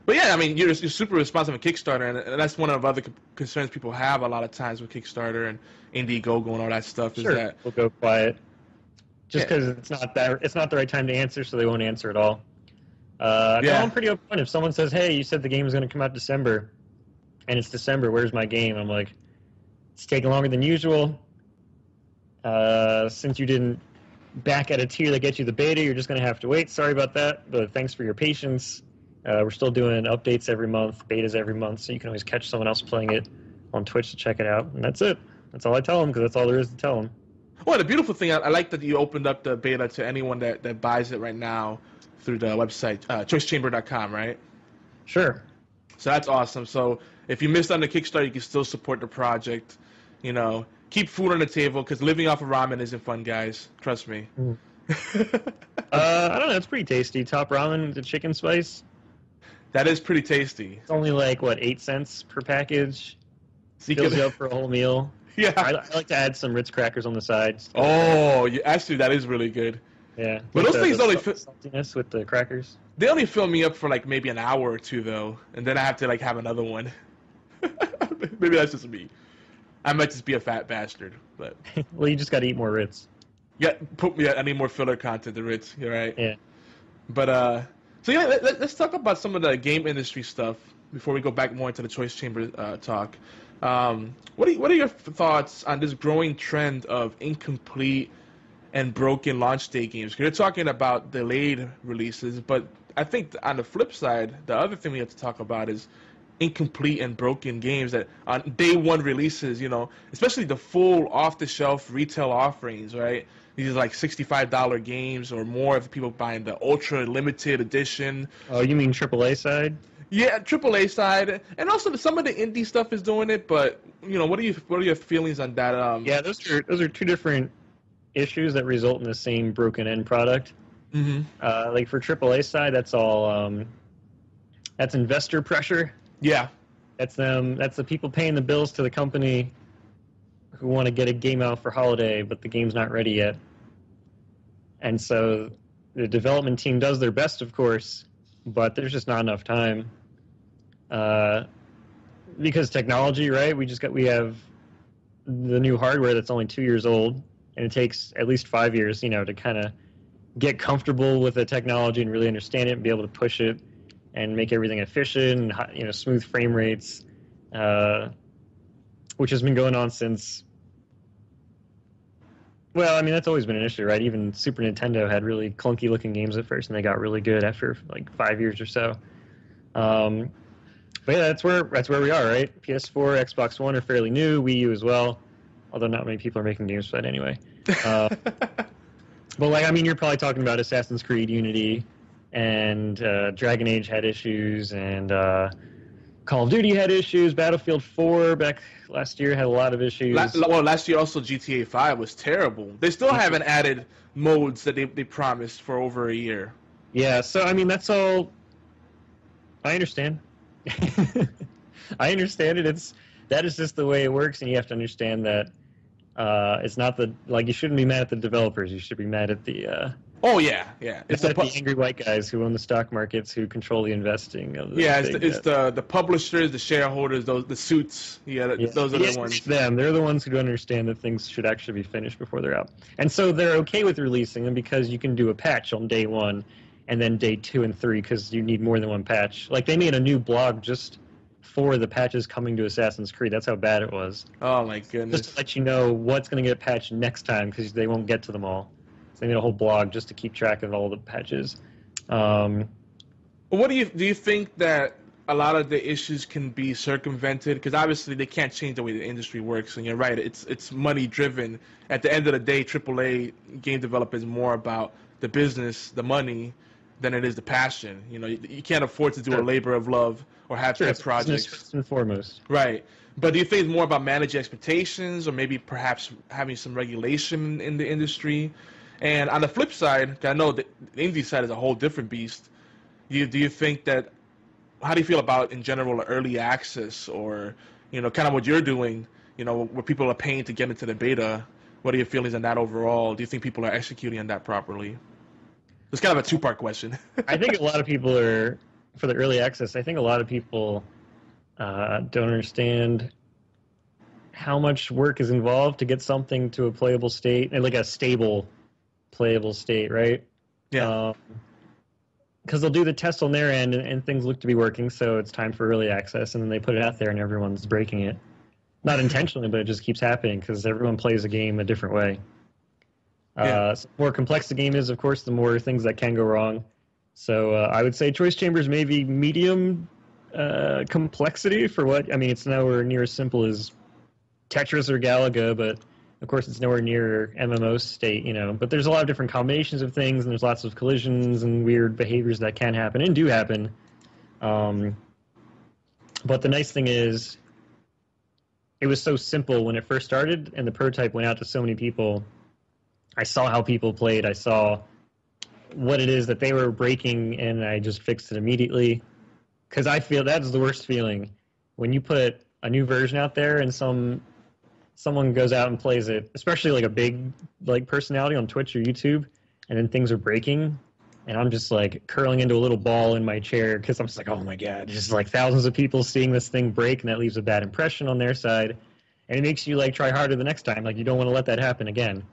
But yeah, I mean, you're super responsive with Kickstarter, and that's one of the other concerns people have a lot of times with Kickstarter and Indiegogo and all that stuff.
Sure.
Is that
We'll go quiet. Just because it's not the right time to answer, so they won't answer at all. I'm pretty open. If someone says, "Hey, you said the game was going to come out December, and it's December. Where's my game?" I'm like, "It's taking longer than usual. Since you didn't back at a tier that gets you the beta, you're just going to have to wait. Sorry about that, but thanks for your patience. We're still doing updates every month, betas every month, so you can always catch someone else playing it on Twitch to check it out." And that's it. That's all I tell them, because that's all there is to tell them.
Well, the beautiful thing, I like that you opened up the beta to anyone that buys it right now through the website, choicechamber.com, right?
Sure.
So that's awesome. So if you missed on the Kickstarter, you can still support the project. You know, keep food on the table because living off of ramen isn't fun, guys. Trust me.
I don't know. It's pretty tasty. Top ramen with the chicken spice.
That is pretty tasty.
It's only like, what, 8 cents per package?
So
Fills you up for a whole meal.
Yeah.
I like to add some Ritz crackers on the side.
Oh, actually, that is really good.
Yeah.
But those things only
saltiness with the crackers.
They only fill me up for like maybe an hour or two though, and then I have to like have another one. Maybe that's just me. I might just be a fat bastard, but
Well, you just got to eat more Ritz.
yeah, I need more filler content to Ritz. You're right.
Yeah.
But so yeah, let's talk about some of the game industry stuff before we go back more into the choice chamber talk. What are your thoughts on this growing trend of incomplete and broken launch day games? 'Cause you're talking about delayed releases, but I think on the flip side, the other thing we have to talk about is incomplete and broken games that on day one releases, you know, especially the full off-the-shelf retail offerings, right? These are like $65 games or more if people buying the ultra limited edition.
Oh, you mean AAA side?
Yeah, AAA side, and also some of the indie stuff is doing it. But you know, what are your feelings on that?
Yeah, those are two different issues that result in the same broken end product.
Mm-hmm.
Like for AAA side, that's all that's investor pressure.
Yeah,
That's them. That's the people paying the bills to the company who want to get a game out for holiday, but the game's not ready yet. And so the development team does their best, of course, but there's just not enough time. Because technology, right? We have the new hardware that's only 2 years old, and it takes at least 5 years, you know, to kind of get comfortable with the technology and really understand it and be able to push it and make everything efficient and, you know, smooth frame rates, which has been going on since. Well, I mean, that's always been an issue, right? Even Super Nintendo had really clunky looking games at first, and they got really good after like 5 years or so. But yeah, that's where we are, right? PS4, Xbox One are fairly new, Wii U as well, although not many people are making games for that anyway. But like, I mean, you're probably talking about Assassin's Creed Unity, and Dragon Age had issues, and Call of Duty had issues. Battlefield 4 back last year had a lot of issues.
Last year also GTA 5 was terrible. They still haven't added modes that they promised for over a year.
Yeah, so I mean, that's all. I understand. I understand it. That is just the way it works, and you have to understand that it's not you shouldn't be mad at the developers. You should be mad at the.
Oh yeah.
It's the angry white guys who own the stock markets, who control the investing of the.
Yeah, it's the publishers, the shareholders, the suits. Those are the ones.
Them, they're the ones who don't understand that things should actually be finished before they're out, and so they're okay with releasing them because you can do a patch on day 1, and then day 2 and 3 because you need more than one patch. Like they made a new blog just for the patches coming to Assassin's Creed. That's how bad it was.
Oh my goodness!
Just to let you know what's going to get patched next time because they won't get to them all. They made a whole blog just to keep track of all the patches.
What do you think that a lot of the issues can be circumvented? Because obviously they can't change the way the industry works, and you're right, it's money driven. At the end of the day, AAA game development is more about the business, the money, than it is the passion. You know, you can't afford to do a labor of love or have pet projects.
First and foremost.
Right. But do you think it's more about managing expectations, or maybe perhaps having some regulation in the industry? And on the flip side, I know the indie side is a whole different beast. Do you think that? How do you feel about in general early access, or kind of what you're doing? Where people are paying to get into the beta. What are your feelings on that overall? Do you think people are executing on that properly? It's kind of a two-part question.
I think a lot of people are for the early access. I think a lot of people don't understand how much work is involved to get something to a playable state, and like a stable playable state, right?
Yeah.
Because they'll do the test on their end, and things look to be working, so it's time for early access, and then they put it out there, and everyone's breaking it. Not intentionally, but it just keeps happening because everyone plays a game a different way.
Yeah.
So the more complex the game is, of course, the more things that can go wrong. So I would say choice chambers may be medium complexity for what. I mean, it's nowhere near as simple as Tetris or Galaga, but of course, it's nowhere near MMO state, But there's a lot of different combinations of things, and there's lots of collisions and weird behaviors that can happen and do happen. But the nice thing is, it was so simple when it first started, and the prototype went out to so many people. I saw how people played. I saw what it is that they were breaking, and I just fixed it immediately. Because I feel that's the worst feeling when you put a new version out there and someone goes out and plays it, especially like a big like personality on Twitch or YouTube, and then things are breaking, and I'm just like curling into a little ball in my chair because I'm just like, oh my god, just like thousands of people seeing this thing break, and that leaves a bad impression on their side, and it makes you like try harder the next time. Like you don't want to let that happen again.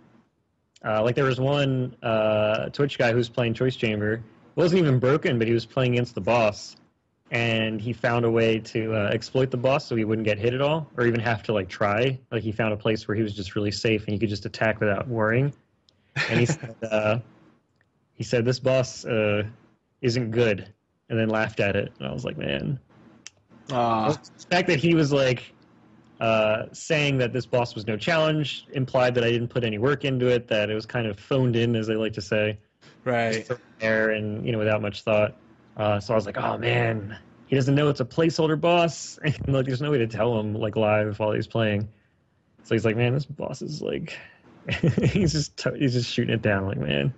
Like there was one Twitch guy who was playing Choice Chamber. It wasn't even broken, but he was playing against the boss, and he found a way to exploit the boss so he wouldn't get hit at all, or even have to like try. Like he found a place where he was just really safe and he could just attack without worrying. And he said this boss isn't good, and then laughed at it. And I was like, man. The fact that he was like saying that this boss was no challenge implied that I didn't put any work into it, that it was kind of phoned in, as they like to say.
Right.
Just there and, without much thought. So I was like, oh man, he doesn't know it's a placeholder boss. And like, there's no way to tell him like live while he's playing. So he's like, man, this boss is like, he's just shooting it down. Like, man.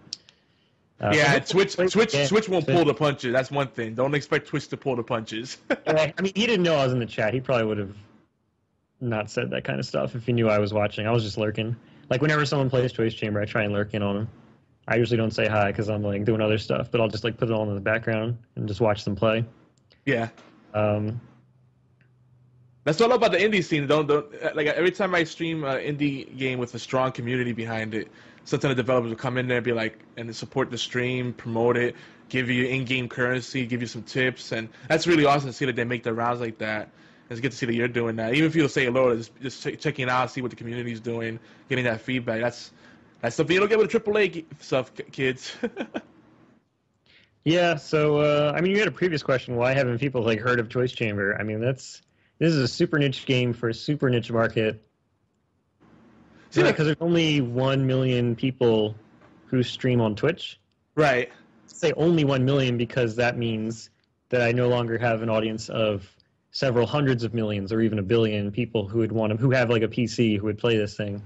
Yeah, Twitch won't pull the punches. That's one thing. Don't expect Twitch to pull the punches.
I mean, he didn't know I was in the chat. He probably would have not said that kind of stuff if he knew I was watching. I was just lurking. Like whenever someone plays Choice Chamber, I try and lurk in on them. I usually don't say hi because I'm like doing other stuff, but I'll just like put it on in the background and just watch them play.
Yeah. That's all about the indie scene. Don't like every time I stream an indie game with a strong community behind it, sometimes the developers will come in there and be like, and support the stream, promote it, give you in-game currency, give you some tips, and that's really awesome to see that they make the rounds like that. It's good to see that you're doing that. Even if you don't say hello, just checking out, see what the community's doing, getting that feedback. That's something you don't get with AAA stuff, kids.
Yeah. So I mean, you had a previous question. Why haven't people like heard of Choice Chamber? I mean, this is a super niche game for a super niche market. See, because there's only 1 million people who stream on Twitch.
Right.
I say only 1 million because that means that I no longer have an audience of several hundreds of millions or even a billion people who have like a PC who would play this thing.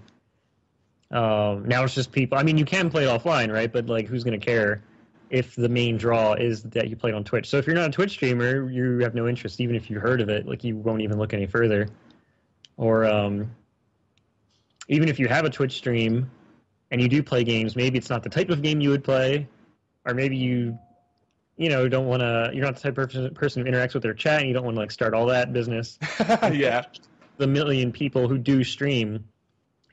Now it's just people. I mean, you can play it offline, right? But like, who's going to care if the main draw is that you played on Twitch? So if you're not a Twitch streamer, you have no interest, even if you heard of it. Like, you won't even look any further. Or even if you have a Twitch stream and you do play games, maybe it's not the type of game you would play, or maybe you don't want to. You're not the type of person who interacts with their chat, and you don't want to like start all that business.
Yeah.
The million people who do stream,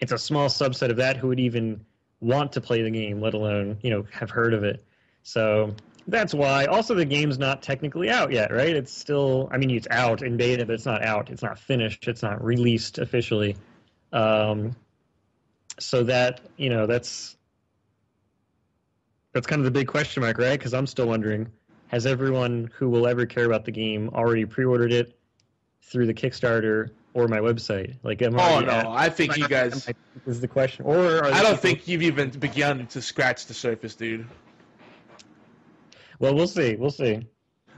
it's a small subset of that who would even want to play the game, let alone, have heard of it. So that's why. Also, the game's not technically out yet, right? It's still, I mean, it's out in beta, but it's not out. It's not finished. It's not released officially. So that, that's kind of the big question mark, right? Because I'm still wondering, has everyone who will ever care about the game already pre-ordered it through the Kickstarter or my website? Like,
I think you guys
is the question. Or
I don't think you've even begun to scratch the surface, dude.
Well, we'll see. We'll see.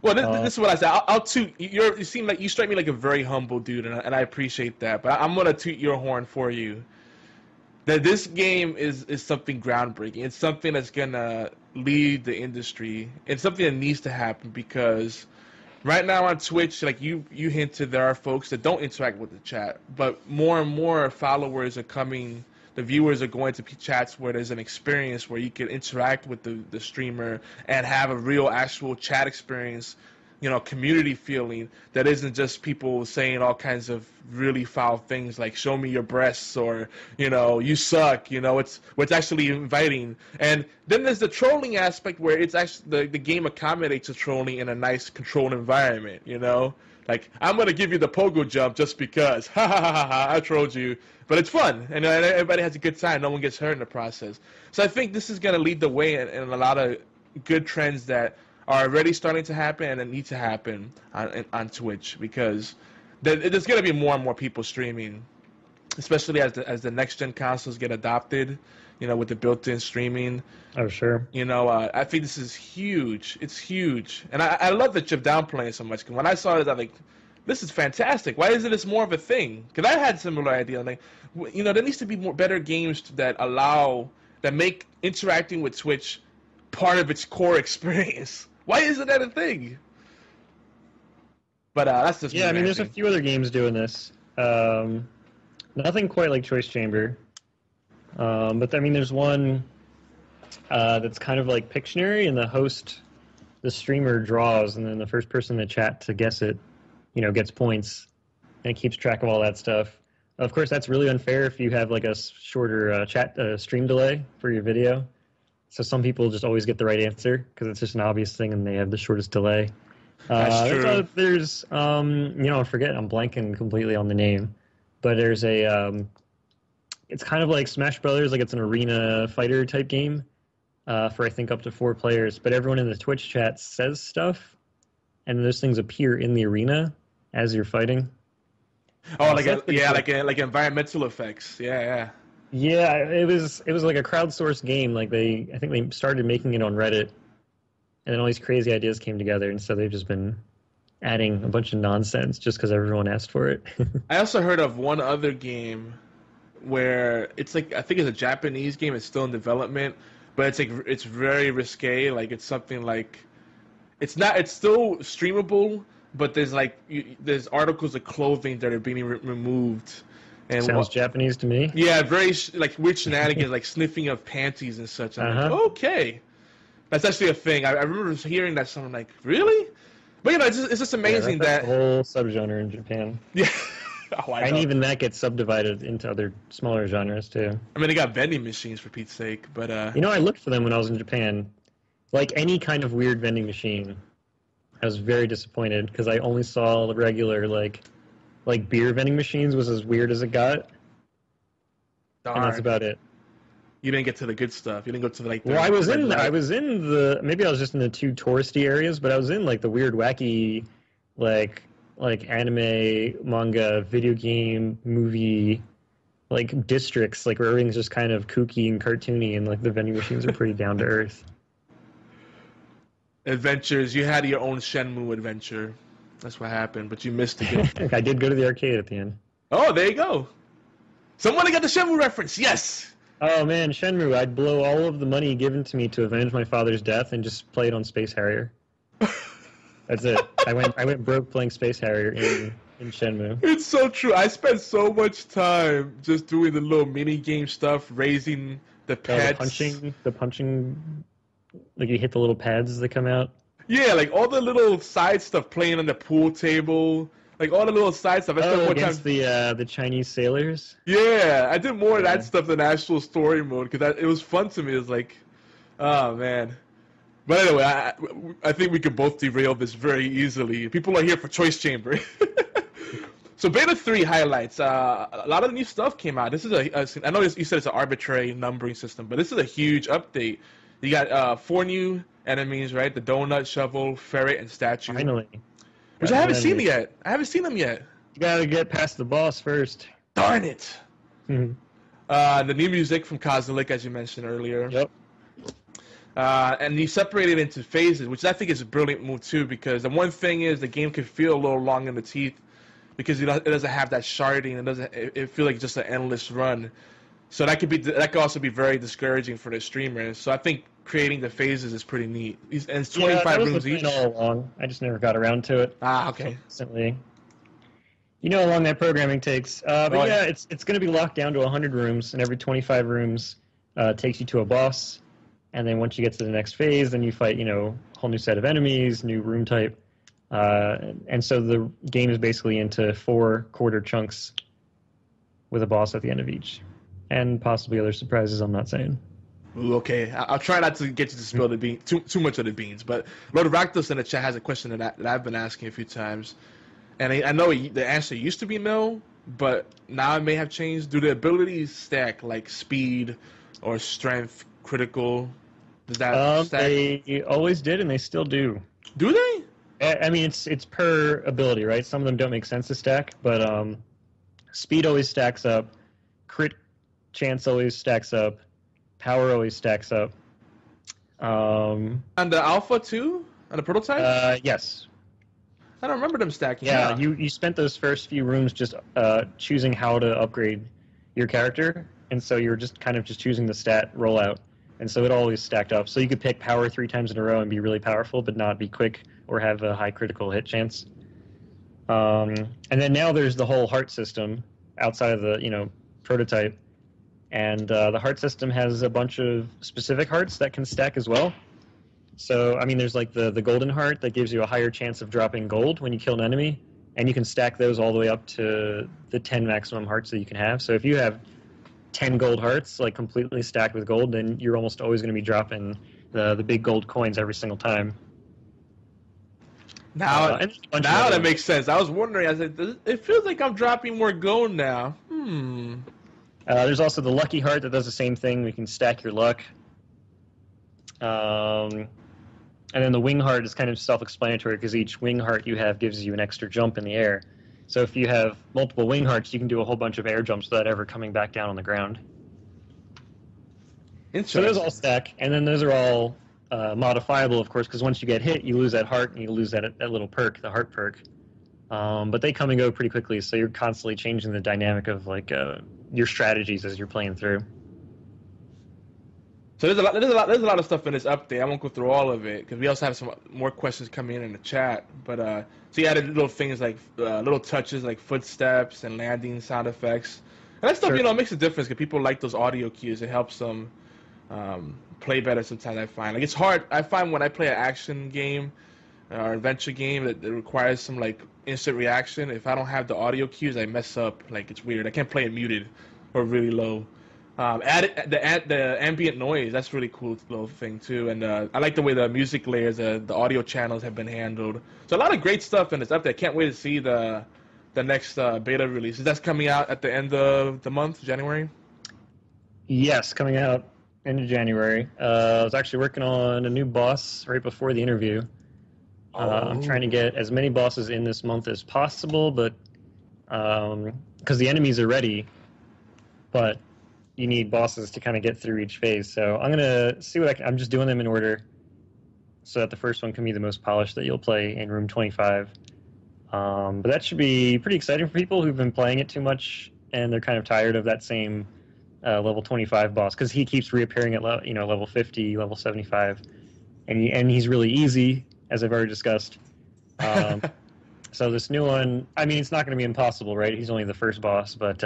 Well, this is what I said. I'll toot. You seem like you strike me like a very humble dude, and I appreciate that. But I'm gonna toot your horn for you. That this game is something groundbreaking. It's something that's gonna lead the industry. It's something that needs to happen because right now on Twitch, like you hinted, there are folks that don't interact with the chat, but more and more followers are coming. The viewers are going to chats where there's an experience where you can interact with the streamer and have a real actual chat experience, community feeling that isn't just people saying all kinds of really foul things like "show me your breasts" or "you suck." It's actually inviting. And then there's the trolling aspect where it's actually the game accommodates the trolling in a nice controlled environment. Like, I'm gonna give you the pogo jump just because. Ha ha ha ha! I trolled you, but it's fun, and everybody has a good time. No one gets hurt in the process. So I think this is gonna lead the way in a lot of good trends that are already starting to happen and that need to happen on Twitch, because there's gonna be more and more people streaming, especially as the next gen consoles get adopted. With the built-in streaming.
Oh, sure.
I think this is huge. It's huge. And I love that you're downplaying so much. Because when I saw it, I like, this is fantastic. Why isn't this more of a thing? Because I had similar idea. Like, there needs to be better games that make interacting with Twitch part of its core experience. Why isn't that a thing? But that's just
yeah. I mean, there's a few other games doing this. Nothing quite like Choice Chamber, but I mean, there's one that's kind of like Pictionary, and the streamer draws, and then the first person in the chat to guess it, gets points, and it keeps track of all that stuff. Of course, that's really unfair if you have like a shorter stream delay for your video. So some people just always get the right answer because it's just an obvious thing, and they have the shortest delay.
That's true.
There's I forget, I'm blanking completely on the name, but there's it's kind of like Smash Brothers, like it's an arena fighter type game. For I think up to 4 players, but everyone in the Twitch chat says stuff, and those things appear in the arena as you're fighting.
Oh, like environmental effects. Yeah.
Yeah, it was like a crowdsourced game. Like I think they started making it on Reddit, and then all these crazy ideas came together, and so they've just been adding a bunch of nonsense just because everyone asked for it.
I also heard of one other game where it's like, I think it's a Japanese game. It's still in development. But it's very risque. Like, it's something like, it's still streamable, but there's articles of clothing that are being removed. And
sounds Japanese to me.
Yeah, very like weird shenanigans, like sniffing of panties and such. I'm like, okay, that's actually a thing. I remember hearing that. Someone like, really? But it's just amazing
that's a whole subgenre in Japan.
Yeah. Oh,
and even that gets subdivided into other smaller genres too.
I mean, they got vending machines for Pete's sake, but
I looked for them when I was in Japan. Like any kind of weird vending machine, I was very disappointed because I only saw the regular like beer vending machines was as weird as it got.
Darn.
And that's about it.
You didn't get to the good stuff. You didn't go to like.
Well, I was in the maybe I was just in the 2 touristy areas, but I was in like the weird, wacky, like anime, manga, video game, movie, like districts, like where everything's just kind of kooky and cartoony, and like the vending machines are pretty down to earth.
Adventures. You had your own Shenmue adventure. That's what happened, but you missed it.
I did go to the arcade at the end.
Oh, there you go. Someone got the Shenmue reference. Yes.
Oh man, Shenmue! I'd blow all of the money given to me to avenge my father's death and just play it on Space Harrier. That's it. I went broke playing Space Harrier in Shenmue.
It's so true. I spent so much time just doing the little mini game stuff, raising the pets.
The punching, like you hit the little pads as they come out.
Yeah, like all the little side stuff, playing on the pool table, like all the little side stuff. I spent more
against the Chinese sailors.
Yeah, I did more of that stuff than actual story mode because it was fun to me. It was like, oh man. But anyway, I think we can both derail this very easily. People are here for Choice Chamber. So Beta 3 highlights. A lot of new stuff came out. This is I know you said it's an arbitrary numbering system, but this is a huge update. You got 4 new enemies, right? The donut, shovel, ferret, and statue.
Finally.
Which I haven't seen yet. I haven't seen them yet.
You gotta get past the boss first.
Darn it.
Mm-hmm.
The new music from Kozilek, as you mentioned earlier.
Yep.
And you separate it into phases, which I think is a brilliant move too, because the one thing is the game can feel a little long in the teeth because it doesn't have that sharding. It feels like just an endless run. So that could also be very discouraging for the streamers. So I think creating the phases is pretty neat. And it's 25 rooms each.
All along. I just never got around to it.
Okay.
Constantly. You know how long that programming takes. But yeah, it's going to be locked down to 100 rooms, and every 25 rooms takes you to a boss. And then once you get to the next phase, then you fight, a whole new set of enemies, new room type. And so the game is basically into 4 quarter chunks with a boss at the end of each. And possibly other surprises, I'm not saying.
Ooh, okay, I'll try not to get you to spill the beans, too much of the beans. But Lord Rakdos in the chat has a question that I've been asking a few times. And I know the answer used to be no, but now it may have changed. Do the abilities stack like speed or strength, critical? Does that stack?
They always did, and they still do.
Do they?
I mean, it's per ability, right? Some of them don't make sense to stack, but speed always stacks up. Crit chance always stacks up. Power always stacks up.
On the alpha too? On the prototype?
Yes.
I don't remember them stacking.
Yeah,
huh?
you spent those first few rooms just choosing how to upgrade your character, and so you were just kind of just choosing the stat rollout, and so it always stacked up. So you could pick power 3 times in a row and be really powerful, but not be quick or have a high critical hit chance. And then now there's the whole heart system outside of the prototype, and the heart system has a bunch of specific hearts that can stack as well. So, I mean, there's like the golden heart that gives you a higher chance of dropping gold when you kill an enemy, and you can stack those all the way up to the 10 maximum hearts that you can have. So if you have 10 gold hearts, like completely stacked with gold, then you're almost always going to be dropping the big gold coins every single time.
Now,
And
now that makes sense. I was wondering. I said, it feels like I'm dropping more gold now.
There's also the lucky heart that does the same thing. We can stack your luck. And then the wing heart is kind of self-explanatory because each wing heart you have gives you an extra jump in the air. So if you have multiple wing hearts, you can do a whole bunch of air jumps without ever coming back down on the ground. So those all stack, and then those are all modifiable, of course, because once you get hit, you lose that heart and you lose that little perk, the heart perk. But they come and go pretty quickly, so you're constantly changing the dynamic of like your strategies as you're playing through.
So there's a lot of stuff in this update. I won't go through all of it because we also have some more questions coming in the chat. But so you added little things like little touches like footsteps and landing sound effects, and that stuff
Sure.
makes a difference because people like those audio cues. It helps them play better. Sometimes I find like it's hard. I find when I play an action game or adventure game that requires some like instant reaction. If I don't have the audio cues, I mess up. Like it's weird. I can't play it muted or really low. Add the ambient noise. That's really cool little thing too. And I like the way the music layers, the audio channels have been handled. So a lot of great stuff in this update. I can't wait to see the next beta release. That's coming out at the end of the month, January.
Yes, coming out end of January. I was actually working on a new boss right before the interview. I'm trying to get as many bosses in this month as possible, but because the enemies are ready, but you need bosses to kind of get through each phase. So I'm gonna see what I'm just doing them in order, so that the first one can be the most polished that you'll play in room 25. But that should be pretty exciting for people who've been playing it too much and they're kind of tired of that same level 25 boss, because he keeps reappearing at level 50, level 75, and he's really easy, as I've already discussed. So this new one, I mean, it's not going to be impossible, right? He's only the first boss, but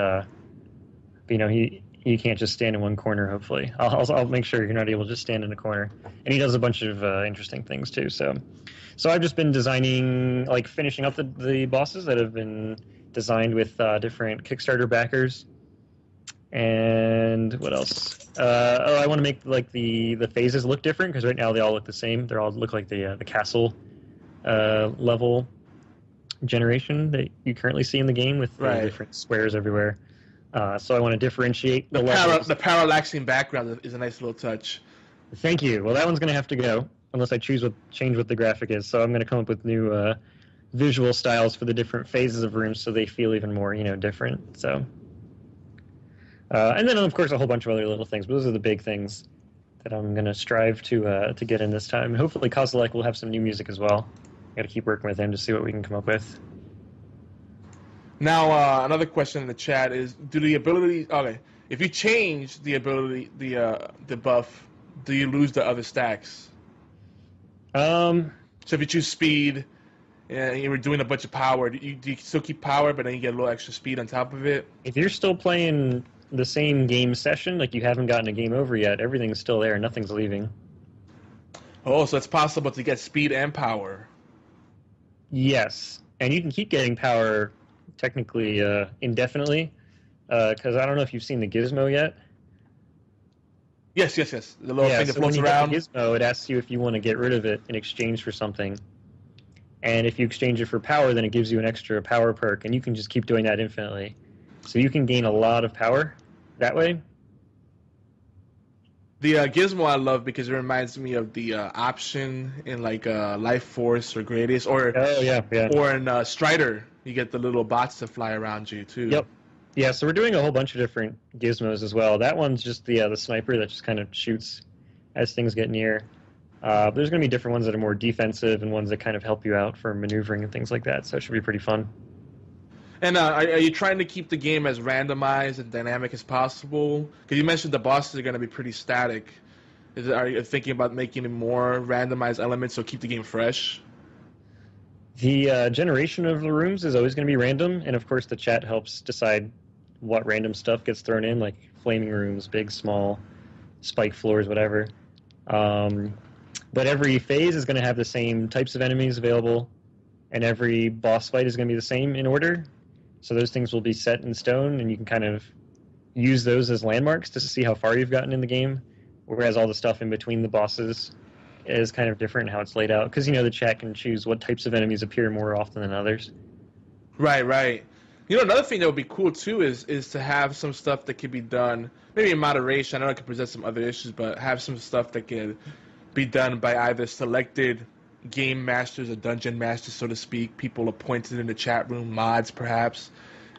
you can't just stand in one corner. Hopefully, I'll make sure you're not able to just stand in a corner. And he does a bunch of interesting things too. So I've just been designing, like finishing up the bosses that have been designed with different Kickstarter backers. And what else? I want to make like the phases look different, because right now they all look the same. They all look like the castle level generation that you currently see in the game with the different squares everywhere. So I want to differentiate the levels.
The parallaxing background is a nice little touch.
Thank you. Well, that one's going to have to go unless I change what the graphic is. So I'm going to come up with new visual styles for the different phases of rooms, so they feel even more different. So. And then, of course, a whole bunch of other little things. But those are the big things that I'm going to strive to get in this time. And hopefully, Kozilek will have some new music as well. Got to keep working with him to see what we can come up with.
Now, another question in the chat is: do the abilities? Okay, if you change the ability, the buff, do you lose the other stacks? So if you choose speed, and you were doing a bunch of power, do you still keep power, but then you get a little extra speed on top of it?
If you're still playing the same game session, like you haven't gotten a game over yet, everything's still there, nothing's leaving.
Oh, so it's possible to get speed and power.
Yes, and you can keep getting power technically indefinitely, because I don't know if you've seen the gizmo yet.
Yes. The little thing that
so when
floats
you
around.
get the gizmo, it asks you if you want to get rid of it in exchange for something. And if you exchange it for power, then it gives you an extra power perk, and you can just keep doing that infinitely. So you can gain a lot of power that way.
The gizmo I love because it reminds me of the option in like Life Force or Gradius, or or in Strider, you get the little bots that fly around you too.
Yep. Yeah, so we're doing a whole bunch of different gizmos as well. That one's just the sniper that just kind of shoots as things get near. But there's going to be different ones that are more defensive and ones that kind of help you out for maneuvering and things like that. So it should be pretty fun.
And are you trying to keep the game as randomized and dynamic as possible? Because you mentioned the bosses are going to be pretty static. Are you thinking about making it more randomized elements so keep the game fresh?
The generation of the rooms is always going to be random, and of course the chat helps decide what random stuff gets thrown in, like flaming rooms, big, small, spike floors, whatever. But every phase is going to have the same types of enemies available, and every boss fight is going to be the same in order. So those things will be set in stone, and you can kind of use those as landmarks to see how far you've gotten in the game, whereas all the stuff in between the bosses is kind of different in how it's laid out, because, the chat can choose what types of enemies appear more often than others.
Right. Another thing that would be cool, too, is to have some stuff that could be done, maybe in moderation. I know it could present some other issues, but have some stuff that could be done by either selected game masters or dungeon masters, so to speak, people appointed in the chat room, mods perhaps,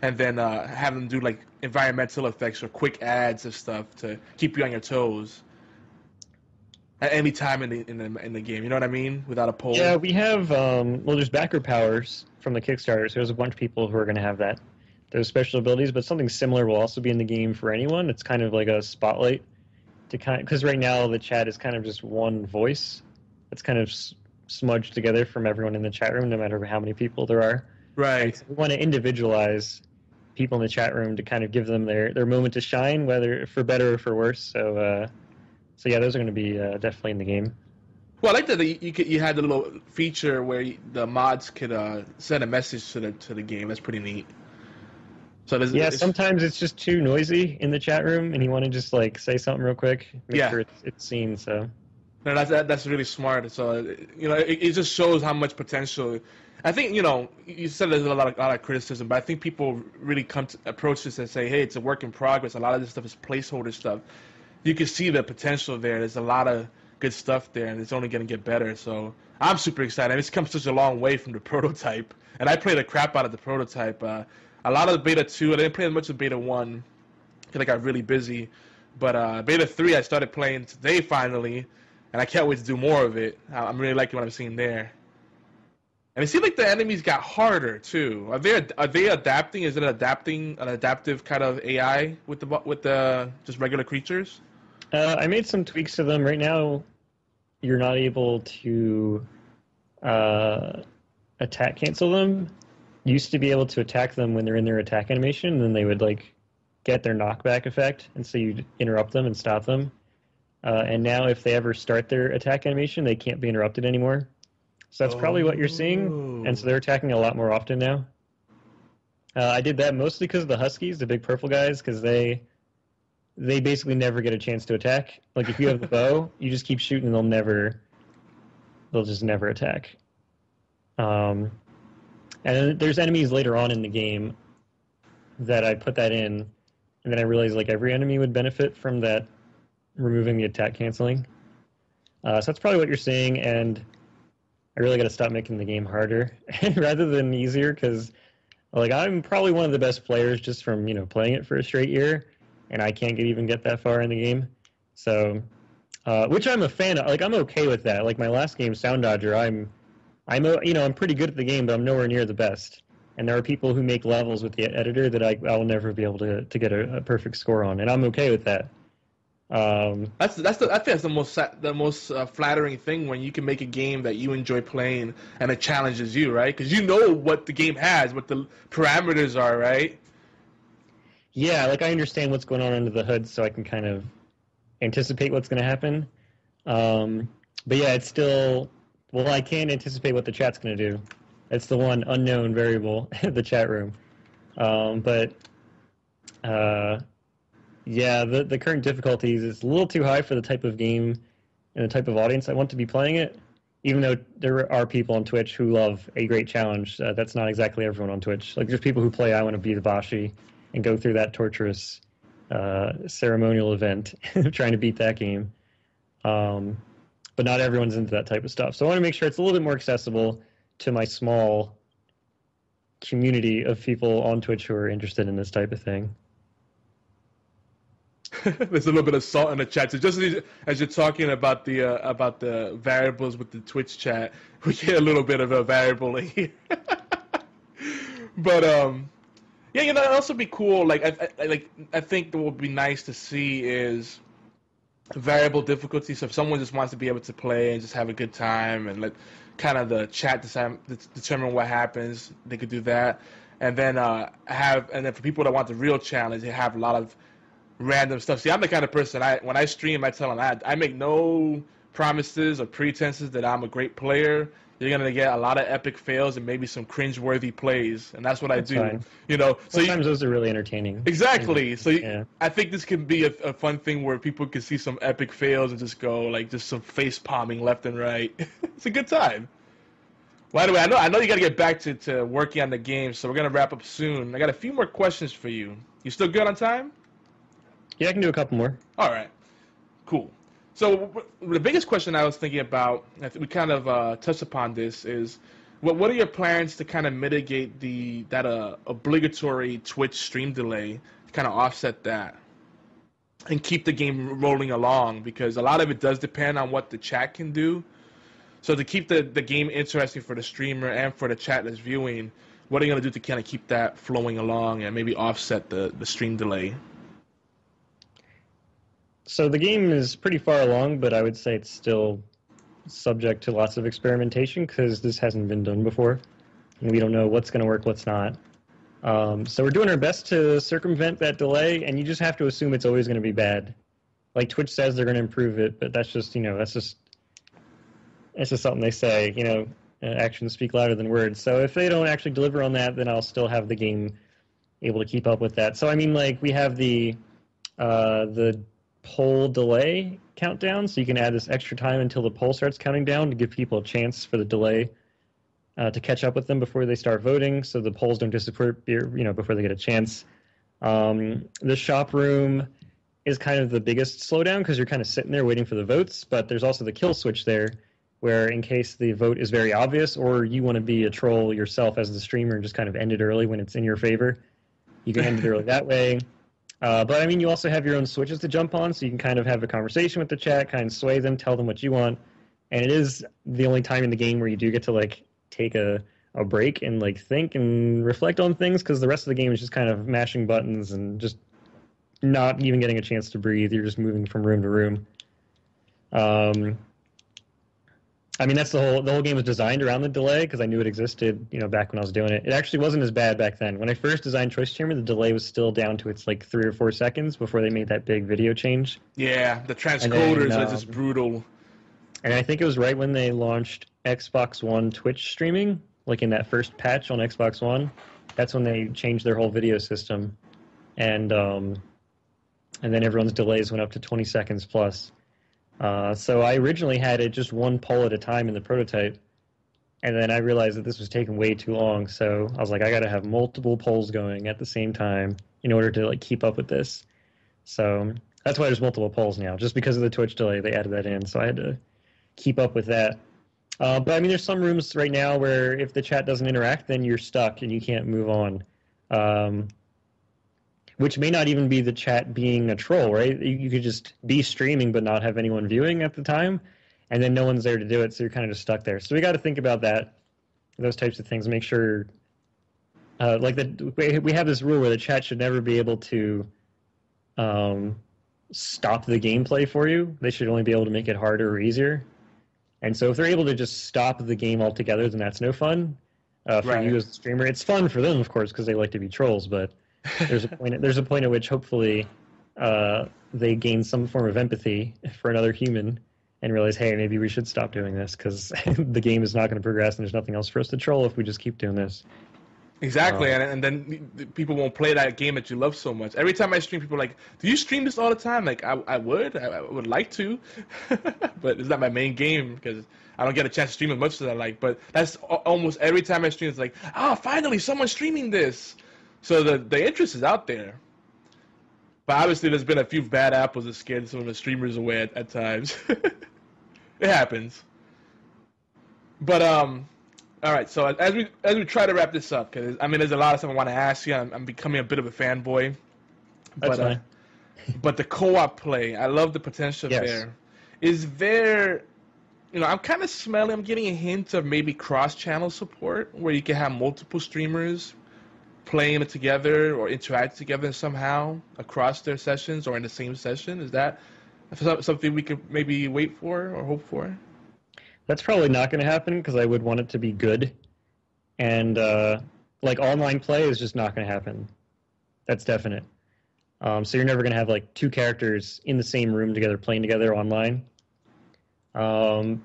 and then have them do like environmental effects or quick ads of stuff to keep you on your toes at any time in the game. You know what I mean? Without a poll.
Yeah, we have there's backer powers from the Kickstarter, so there's a bunch of people who are going to have those special abilities, but something similar will also be in the game for anyone. It's kind of like a spotlight because right now the chat is kind of just one voice. It's kind of smudged together from everyone in the chat room, no matter how many people there are.
Right.
So we want to individualize people in the chat room to kind of give them their moment to shine, whether for better or for worse. So yeah, those are going to be definitely in the game.
Well, I like that you had the little feature where the mods could send a message to the game. That's pretty neat. So
sometimes it's just too noisy in the chat room, and you want to just like say something real quick, make sure it's seen. So
no, that's really smart. So it just shows how much potential. I think you said there's a lot of criticism, but I think people really come to approach this and say, hey, it's a work in progress. A lot of this stuff is placeholder stuff. You can see the potential there. There's a lot of good stuff there, and it's only going to get better. So I'm super excited. It's come such a long way from the prototype, and I played the crap out of the prototype. A lot of the beta 2, I didn't play as much of beta 1 because I got really busy. But beta 3, I started playing today finally, and I can't wait to do more of it. I'm really liking what I'm seeing there. And it seems like the enemies got harder too. Are they adapting? Is it an adaptive kind of AI with the just regular creatures?
I made some tweaks to them. Right now, you're not able to attack cancel them. You used to be able to attack them when they're in their attack animation, and then they would like get their knockback effect, and so you'd interrupt them and stop them. And now if they ever start their attack animation, they can't be interrupted anymore. So that's probably what you're seeing, and so they're attacking a lot more often now. I did that mostly because of the Huskies, the big purple guys, because they basically never get a chance to attack. Like if you have the bow, you just keep shooting, and they'll just never attack. And then there's enemies later on in the game that I put that in, and then I realized like every enemy would benefit from that, removing the attack canceling. So that's probably what you're seeing, and I really got to stop making the game harder rather than easier, because like I'm probably one of the best players just from playing it for a straight year, and I can't even get that far in the game. So, which I'm a fan of. Like I'm okay with that. Like my last game, Sound Dodger, I'm pretty good at the game, but I'm nowhere near the best. And there are people who make levels with the editor that I will never be able to get a perfect score on, and I'm okay with that.
I think that's the most flattering thing, when you can make a game that you enjoy playing and it challenges you, right? Because you know what the game has, what the parameters are, right?
Yeah, like I understand what's going on under the hood, so I can kind of anticipate what's going to happen. But yeah, it's still I can't anticipate what the chat's going to do. It's the one unknown variable, the chat room. Yeah, the current difficulties is a little too high for the type of game and the type of audience I want to be playing it, even though there are people on Twitch who love a great challenge. That's not exactly everyone on Twitch. Like, there's people who play I Want to Be the Bashi and go through that torturous ceremonial event trying to beat that game. But not everyone's into that type of stuff. So I want to make sure it's a little bit more accessible to my small community of people on Twitch who are interested in this type of thing.
There's a little bit of salt in the chat. So just as you're talking about the variables with the Twitch chat, we get a little bit of a variable in here. But yeah, it'd also be cool. Like I think what would be nice to see is variable difficulty. So if someone just wants to be able to play and just have a good time and let kind of the chat determine what happens, they could do that. And then for people that want the real challenge, they have a lot of random stuff. See, I'm the kind of person, when I stream, I tell them I make no promises or pretenses that I'm a great player. You're gonna get a lot of epic fails and maybe some cringe-worthy plays, and that's what I do.
Fine.
So
sometimes those are really entertaining.
Exactly. So
yeah.
I think this can be a fun thing where people can see some epic fails and just go just some face palming left and right. It's a good time. By the way, I know you got to get back to working on the game, so we're gonna wrap up soon. I got a few more questions for you. You still good on time?
Yeah, I can do a couple more.
All right. Cool. So the biggest question I was thinking about, I think we kind of touched upon this, is what are your plans to kind of mitigate that obligatory Twitch stream delay to kind of offset that and keep the game rolling along? Because a lot of it does depend on what the chat can do. So to keep the game interesting for the streamer and for the chat that's viewing, what are you going to do to kind of keep that flowing along and maybe offset the stream delay?
So the game is pretty far along, but I would say it's still subject to lots of experimentation because this hasn't been done before. And we don't know what's going to work, what's not. So we're doing our best to circumvent that delay, and you just have to assume it's always going to be bad. Like Twitch says they're going to improve it, but that's just something they say. Actions speak louder than words. So if they don't actually deliver on that, then I'll still have the game able to keep up with that. So I mean, like we have the poll delay countdown, so you can add this extra time until the poll starts counting down to give people a chance for the delay to catch up with them before they start voting, so the polls don't disappear, before they get a chance. The shop room is kind of the biggest slowdown because you're kind of sitting there waiting for the votes, but there's also the kill switch there, where in case the vote is very obvious or you want to be a troll yourself as the streamer and just kind of end it early when it's in your favor, you can end it early that way. But I mean, you also have your own switches to jump on, so you can kind of have a conversation with the chat, kind of sway them, tell them what you want. And it is the only time in the game where you do get to take a break and think and reflect on things, because the rest of the game is just kind of mashing buttons and just not even getting a chance to breathe. You're just moving from room to room. I mean, that's the whole game was designed around the delay because I knew it existed, back when I was doing it. It actually wasn't as bad back then. When I first designed Choice Chamber, the delay was still down to its 3 or 4 seconds before they made that big video change.
Yeah, the transcoders are just brutal.
And I think it was right when they launched Xbox One Twitch streaming, in that first patch on Xbox One. That's when they changed their whole video system. And then everyone's delays went up to 20 seconds plus. So I originally had it just one poll at a time in the prototype, and then I realized that this was taking way too long, so I was like, I gotta have multiple polls going at the same time in order to keep up with this. So that's why there's multiple polls now, just because of the Twitch delay. They added that in, so I had to keep up with that. But I mean, there's some rooms right now where if the chat doesn't interact, then you're stuck and you can't move on. Which may not even be the chat being a troll, right? You could just be streaming but not have anyone viewing at the time, and then no one's there to do it, so you're kind of just stuck there. So we got to think about that, those types of things. Make sure, we have this rule where the chat should never be able to stop the gameplay for you. They should only be able to make it harder or easier. And so if they're able to just stop the game altogether, then that's no fun for you as a streamer. It's fun for them, of course, because they like to be trolls, but there's a point at which hopefully they gain some form of empathy for another human and realize, hey, maybe we should stop doing this because the game is not going to progress and there's nothing else for us to troll if we just keep doing this.
Exactly, and then people won't play that game that you love so much. Every time I stream, people are like, do you stream this all the time? I would like to, but it's not my main game because I don't get a chance to stream as much as I like. But that's almost every time I stream, it's like, finally, someone's streaming this. So the interest is out there. But obviously there's been a few bad apples that scared some of the streamers away at times. It happens. But all right, so as we try to wrap this up, because I mean there's a lot of stuff I want to ask you. I'm becoming a bit of a fanboy.
That's fine.
but the co-op play, I love the potential
Yes.
there. Is there, I'm kind of smelling, I'm getting a hint of maybe cross-channel support where you can have multiple streamers playing it together or interact together somehow across their sessions or in the same session. Is that something we could maybe wait for or hope for?
That's probably not going to happen because I would want it to be good. And like online play is just not going to happen. That's definite. So you're never going to have like two characters in the same room together playing together online. But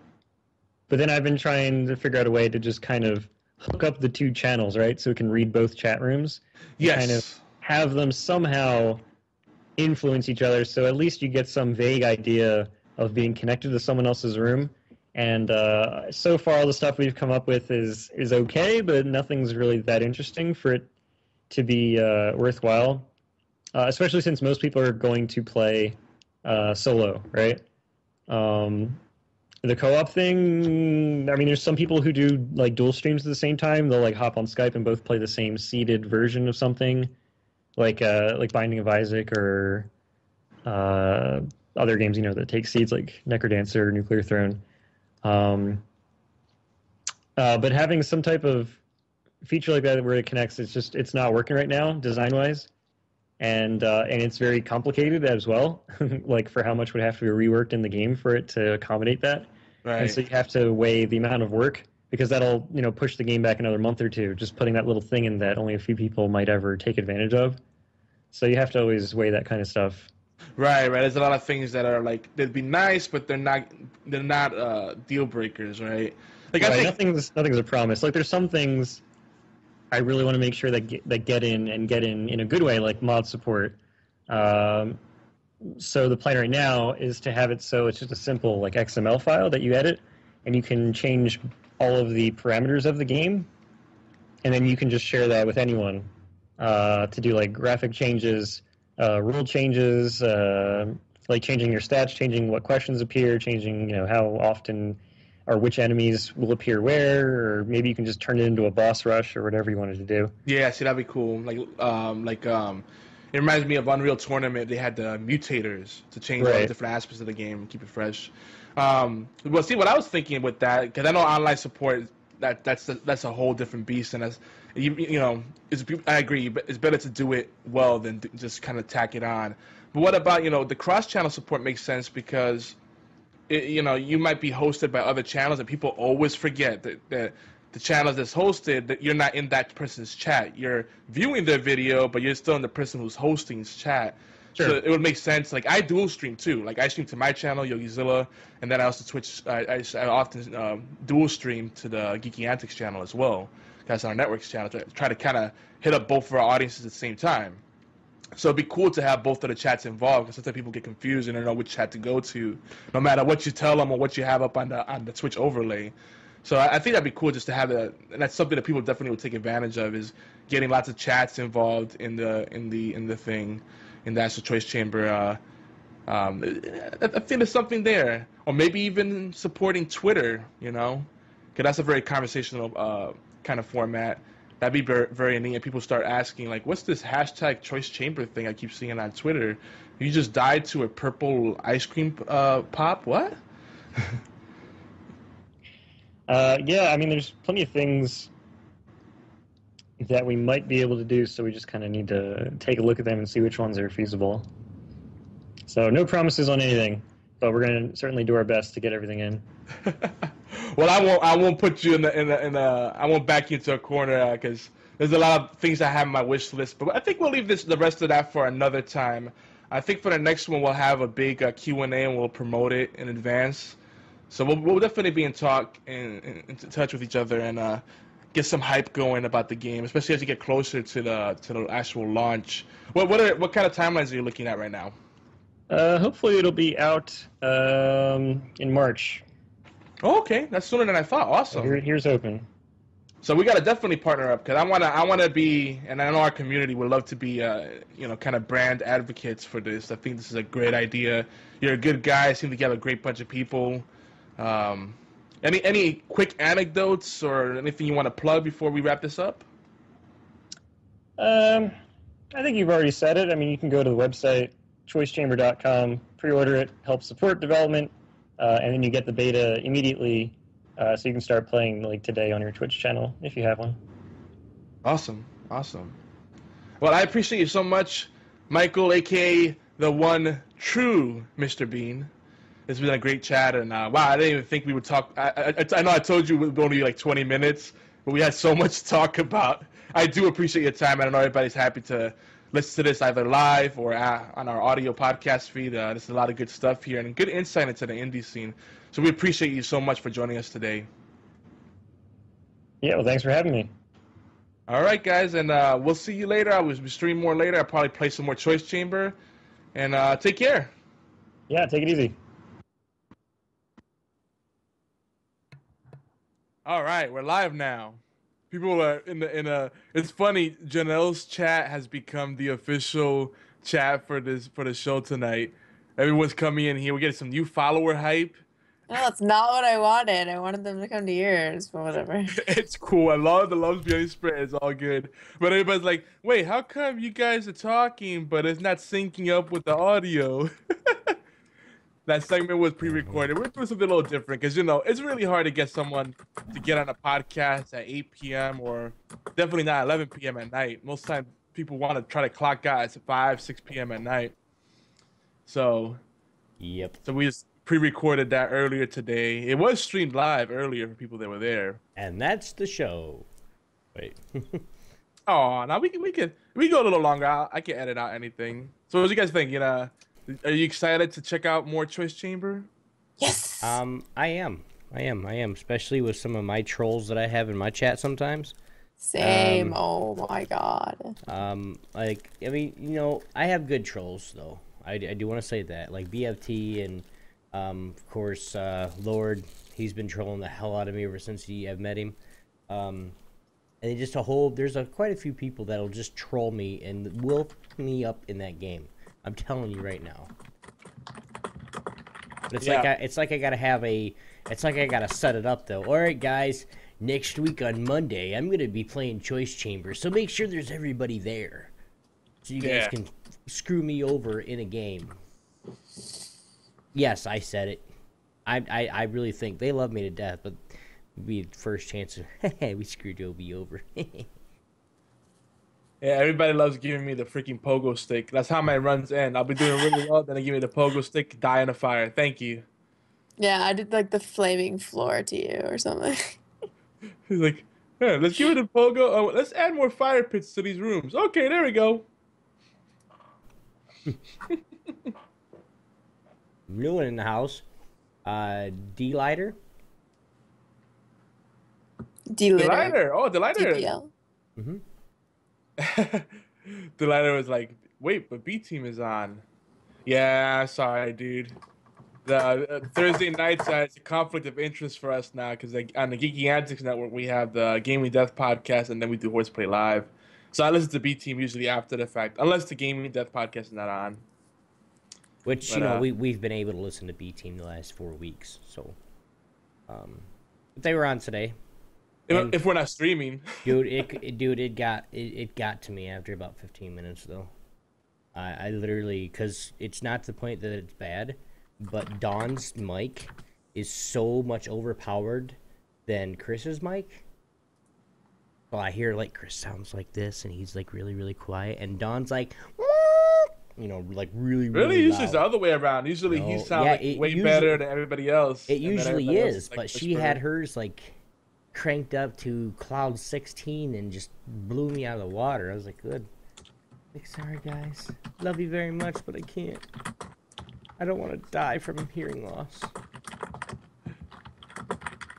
then I've been trying to figure out a way to just kind of hook up the two channels, right? So it can read both chat rooms.
Yes.
Kind of have them somehow influence each other, so at least you get some vague idea of being connected to someone else's room. And so far, all the stuff we've come up with is okay, but nothing's really that interesting for it to be worthwhile. Especially since most people are going to play solo, right? The co-op thing, I mean, there's some people who do like dual streams at the same time. They'll like hop on Skype and both play the same seeded version of something, like Binding of Isaac or other games, that take seeds like Necrodancer or Nuclear Throne. But having some type of feature like that where it connects, it's not working right now design-wise, and it's very complicated as well. Like for how much would have to be reworked in the game for it to accommodate that.
Right.
And so you have to weigh the amount of work, because that'll push the game back another month or two, just putting that little thing in that only a few people might ever take advantage of. So you have to always weigh that kind of stuff.
Right. There's a lot of things that are like they'd be nice, but they're not deal breakers, right? Like
right,
I think
nothing's a promise. Like there's some things I really want to make sure that get in in a good way, like mod support. So the plan right now is to have it so it's just a simple like XML file that you edit, and you can change all of the parameters of the game, and then you can just share that with anyone to do like graphic changes, rule changes, like changing your stats, changing what questions appear, changing how often or which enemies will appear where, or maybe you can just turn it into a boss rush or whatever you wanted to do.
Yeah, see, that'd be cool. It reminds me of Unreal Tournament. They had the mutators to change all the different aspects of the game and keep it fresh. Well, see, what I was thinking with that, because I know online support, that's a whole different beast, and that's I agree, but it's better to do it well than just kind of tack it on. But what about the cross-channel support makes sense because you might be hosted by other channels, and people always forget that the channel that's hosted, that you're not in that person's chat. You're viewing their video, but you're still in the person who's hosting's chat. Sure. So it would make sense. Like I dual stream too. Like I stream to my channel, YogiZilla, and then I also Twitch. I often dual stream to the Geeky Antics channel as well. That's our network's channel. Try to kind of hit up both of our audiences at the same time. So it'd be cool to have both of the chats involved, because sometimes people get confused and don't know which chat to go to, no matter what you tell them or what you have up on the Twitch overlay. So I think that'd be cool just to have that, and that's something that people definitely would take advantage of, is getting lots of chats involved in the thing, in the Astral Choice Chamber. I think there's something there, or maybe even supporting Twitter, because that's a very conversational kind of format. That'd be very, very neat. And people start asking, like, what's this hashtag Choice Chamber thing I keep seeing on Twitter? You just died to a purple ice cream pop? What?
Yeah, I mean, there's plenty of things that we might be able to do, so we just kind of need to take a look at them and see which ones are feasible. So no promises on anything, but we're going to certainly do our best to get everything in.
Well, I won't put you I won't back you into a corner, because there's a lot of things I have on my wish list, but I think we'll leave the rest of that for another time. I think for the next one we'll have a big Q&A and we'll promote it in advance. So we'll definitely be in touch with each other and get some hype going about the game, especially as you get closer to the actual launch. What kind of timelines are you looking at right now?
Hopefully it'll be out in March.
Oh, okay, that's sooner than I thought. Awesome.
Here's open.
So we gotta definitely partner up, because I wanna be, and I know our community would love to be, kind of brand advocates for this. I think this is a great idea. You're a good guy. Seem to have a great bunch of people. Any quick anecdotes or anything you want to plug before we wrap this up?
I think you've already said it. I mean, you can go to the website, choicechamber.com, pre-order it, help support development, and then you get the beta immediately, so you can start playing like today on your Twitch channel if you have one.
Awesome. Well, I appreciate you so much, Michael, aka the one true Mr. Bean. It's been a great chat, and wow, I didn't even think we would talk. I know I told you it would only be like 20 minutes, but we had so much to talk about. I do appreciate your time, and I know everybody's happy to listen to this either live or on our audio podcast feed. There's a lot of good stuff here and good insight into the indie scene. So we appreciate you so much for joining us today.
Yeah, well, thanks for having me.
All right, guys, and we'll see you later. I will stream more later. I'll probably play some more Choice Chamber, and take care.
Yeah, take it easy.
All right, we're live now. People are in a. It's funny. Janelle's chat has become the official chat for the show tonight. Everyone's coming in here. We get some new follower hype.
No, that's not what I wanted. I wanted them to come to yours, but whatever.
It's cool. I love the love's being spread. It's all good. But everybody's like, wait, how come you guys are talking, but it's not syncing up with the audio? That segment was pre-recorded. We're doing something a little different because, it's really hard to get someone to get on a podcast at 8 p.m. or definitely not 11 p.m. at night. Most times people want to try to clock out at 5, 6 p.m. at night. So,
Yep.
So we just pre-recorded that earlier today. It was streamed live earlier for people that were there.
And that's the show. Wait.
Oh, now we go a little longer. I can edit out anything. So what do you guys think? Are you excited to check out more Choice Chamber?
Yes.
I am, especially with some of my trolls that I have in my chat sometimes.
Same. Oh my god.
I have good trolls though. I do want to say that, like BFT and of course Lord. He's been trolling the hell out of me ever since I've met him. And just there's quite a few people that'll just troll me and will me up in that game. I'm telling you right now. But it's like I gotta set it up though. All right, guys. Next week on Monday, I'm gonna be playing Choice Chamber, so make sure there's everybody there, so you guys can screw me over in a game. Yes, I said it. I really think they love me to death, but be the first chance of we screwed Obi over.
Yeah, everybody loves giving me the freaking pogo stick. That's how my runs end. I'll be doing really well, then they give me the pogo stick, die in a fire. Thank you.
Yeah, I did like the flaming floor to you or something.
He's like, yeah, let's give it a pogo. Oh, let's add more fire pits to these rooms. Okay, there we go.
New one in the house. D-Lighter.
Delighter.
Oh, Delighter.
DPL.
Mm-hmm.
Delighter was like, wait, but B Team is on. Yeah, sorry, dude. The Thursday nights, it's a conflict of interest for us now because on the Geeky Antics Network, we have the Gaming Death podcast, and then we do HorsePLAY Live. So I listen to B Team usually after the fact, unless the Gaming Death podcast is not on.
Which, we've been able to listen to B Team the last 4 weeks, so. But they were on today.
If we're not streaming,
it got to me after about 15 minutes though. I literally, because it's not to the point that it's bad, but Don's mic is so much overpowered than Chris's mic. Well, I hear like Chris sounds like this, and he's like really really quiet, and Don's like, like really
usually
loud.
it's the other way around. Usually he sounds way better than everybody else.
It usually is, but she had hers like cranked up to cloud 16 and just blew me out of the water. I was like, good. Like, sorry guys, love you very much, but I can't. I don't want to die from hearing loss.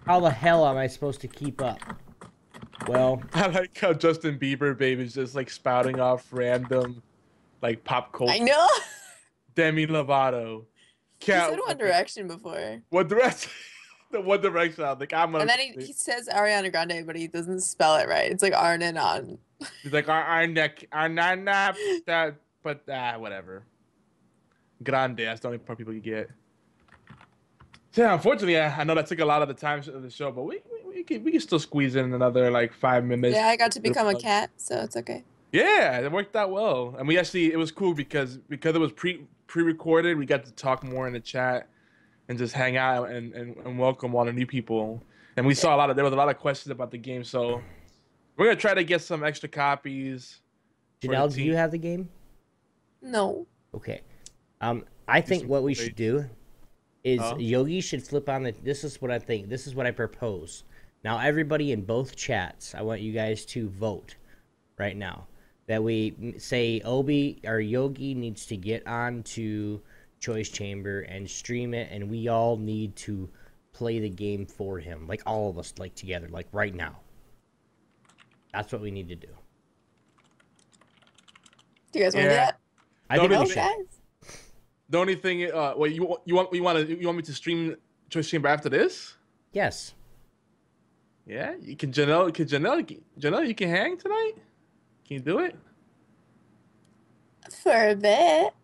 How the hell am I supposed to keep up? Well,
I like how Justin Bieber baby's just like spouting off random like pop culture.
I know.
Demi Lovato.
He said One Direction before.
One Direction. The One Direction. I'm like,
and then he says Ariana Grande, but he doesn't spell it right. It's like Arnon on.
He's like but whatever. Grande. That's the only part people you get. So, yeah, unfortunately, I know that took a lot of the time of the show, but we can still squeeze in another like 5 minutes.
Yeah, I got to become a cat, so it's okay.
Yeah, it worked out well, and we actually it was cool because it was pre-recorded. We got to talk more in the chat and just hang out and welcome all the new people. And we saw there was a lot of questions about the game, so we're gonna try to get some extra copies.
Janelle, do you have the game?
No.
Okay. I think what we should do is Yogi should flip on the. This is what I think. This is what I propose. Now, everybody in both chats, I want you guys to vote right now. That we say Obi or Yogi needs to get on to Choice Chamber and stream it, and we all need to play the game for him, like all of us, like together, like right now. That's what we need to do.
Do you guys want to do that?
I think we should.
Guys?
The only thing, wait, you want me to stream Choice Chamber after this?
Yes.
Yeah, you can. Janelle, you can hang tonight. Can you do it?
For a bit.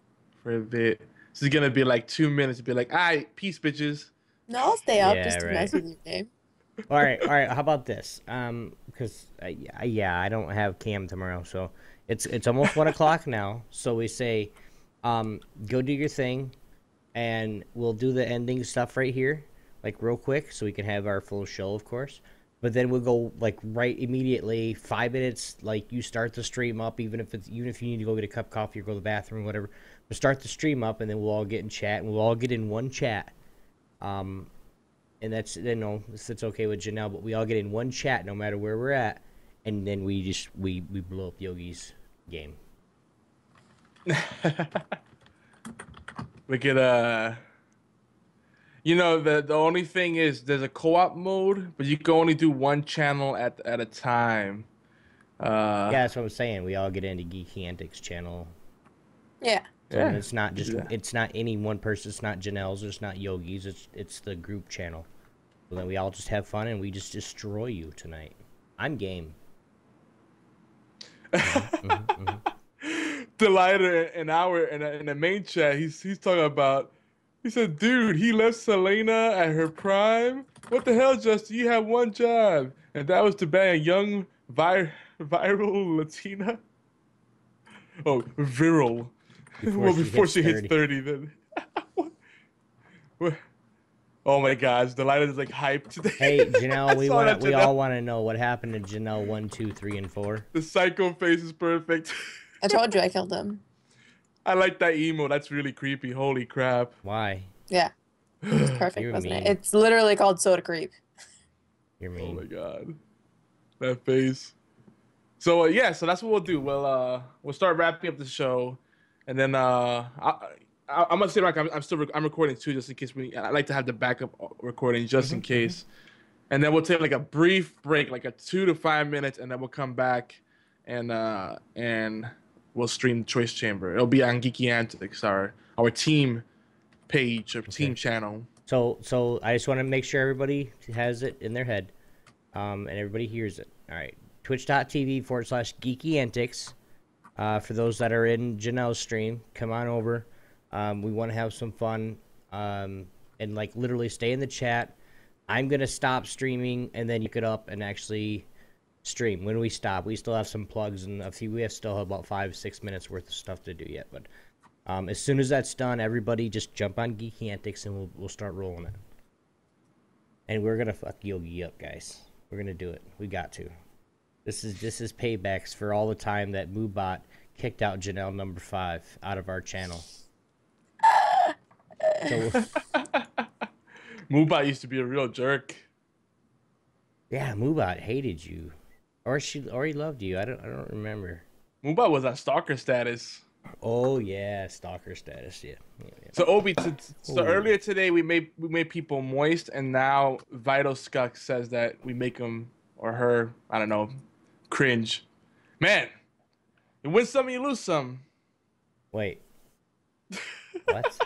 For a bit. This is gonna be like 2 minutes to be like, all right, peace, bitches.
No, I'll stay up just to mess with your game.
All right. How about this? Because I don't have cam tomorrow, so it's almost 1 o'clock now. So we say, go do your thing, and we'll do the ending stuff right here, like real quick, so we can have our full show, of course. But then we'll go like right immediately, 5 minutes. Like you start the stream up, even if you need to go get a cup of coffee or go to the bathroom, whatever. We'll start the stream up, and then we'll all get in chat, and we'll all get in one chat. And that's it's okay with Janelle, but we all get in one chat no matter where we're at, and then we blow up Yogi's game.
We could you know, the only thing is there's a co-op mode, but you can only do one channel at a time.
Yeah, that's what I'm saying. We all get into Geeky Antics channel.
Yeah.
So it's not just it's not any one person. It's not Janelle's. It's not Yogi's. It's the group channel. So then we all just have fun and we just destroy you tonight. I'm game.
Delighted in the main chat. He's talking about. He said, dude, he left Selena at her prime? What the hell, Justin? You had one job, and that was to bang a young viral Latina? Oh, virile. Before she hits 30, then. Oh my gosh, Delilah is like hyped today.
Hey, Janelle, we all want to know what happened to Janelle 1, 2, 3, and 4.
The psycho face is perfect.
I told you I killed him.
I like that emo. That's really creepy. Holy crap.
Why?
Yeah. It was perfect,
You're
wasn't
mean.
it? It's literally called Soda Creep.
You're mean.
Oh my god. That face. So yeah, so that's what we'll do. We'll start wrapping up the show, and then I'm gonna say like I'm recording too, just in case I like to have the backup recording just in case. And then we'll take like a brief break, like a 2 to 5 minutes, and then we'll come back and we'll stream Choice Chamber. It'll be on Geeky Antics, our team page or team channel.
So I just want to make sure everybody has it in their head, and everybody hears it. All right, twitch.tv/Geeky Antics. For those that are in Janelle's stream, come on over. We want to have some fun, and like literally stay in the chat. I'm gonna stop streaming, and then you get up and actually stream. When we stop, we still have some plugs and we still have about 5-6 minutes worth of stuff to do yet. But as soon as that's done, everybody just jump on Geeky Antics and we'll start rolling it. And we're gonna fuck Yogi up, guys. We're gonna do it. We got to. This is paybacks for all the time that Moobot kicked out Janelle number 5 out of our channel. So,
Moobot used to be a real jerk.
Yeah, Moobot hated you, or he loved you. I don't remember.
Moobot was on stalker status.
Oh yeah, stalker status. Yeah.
So Obi, so earlier today we made people moist, and now Vital Scuck says that we make him or her, I don't know, cringe. Man, you win some, you lose some.
Wait. What?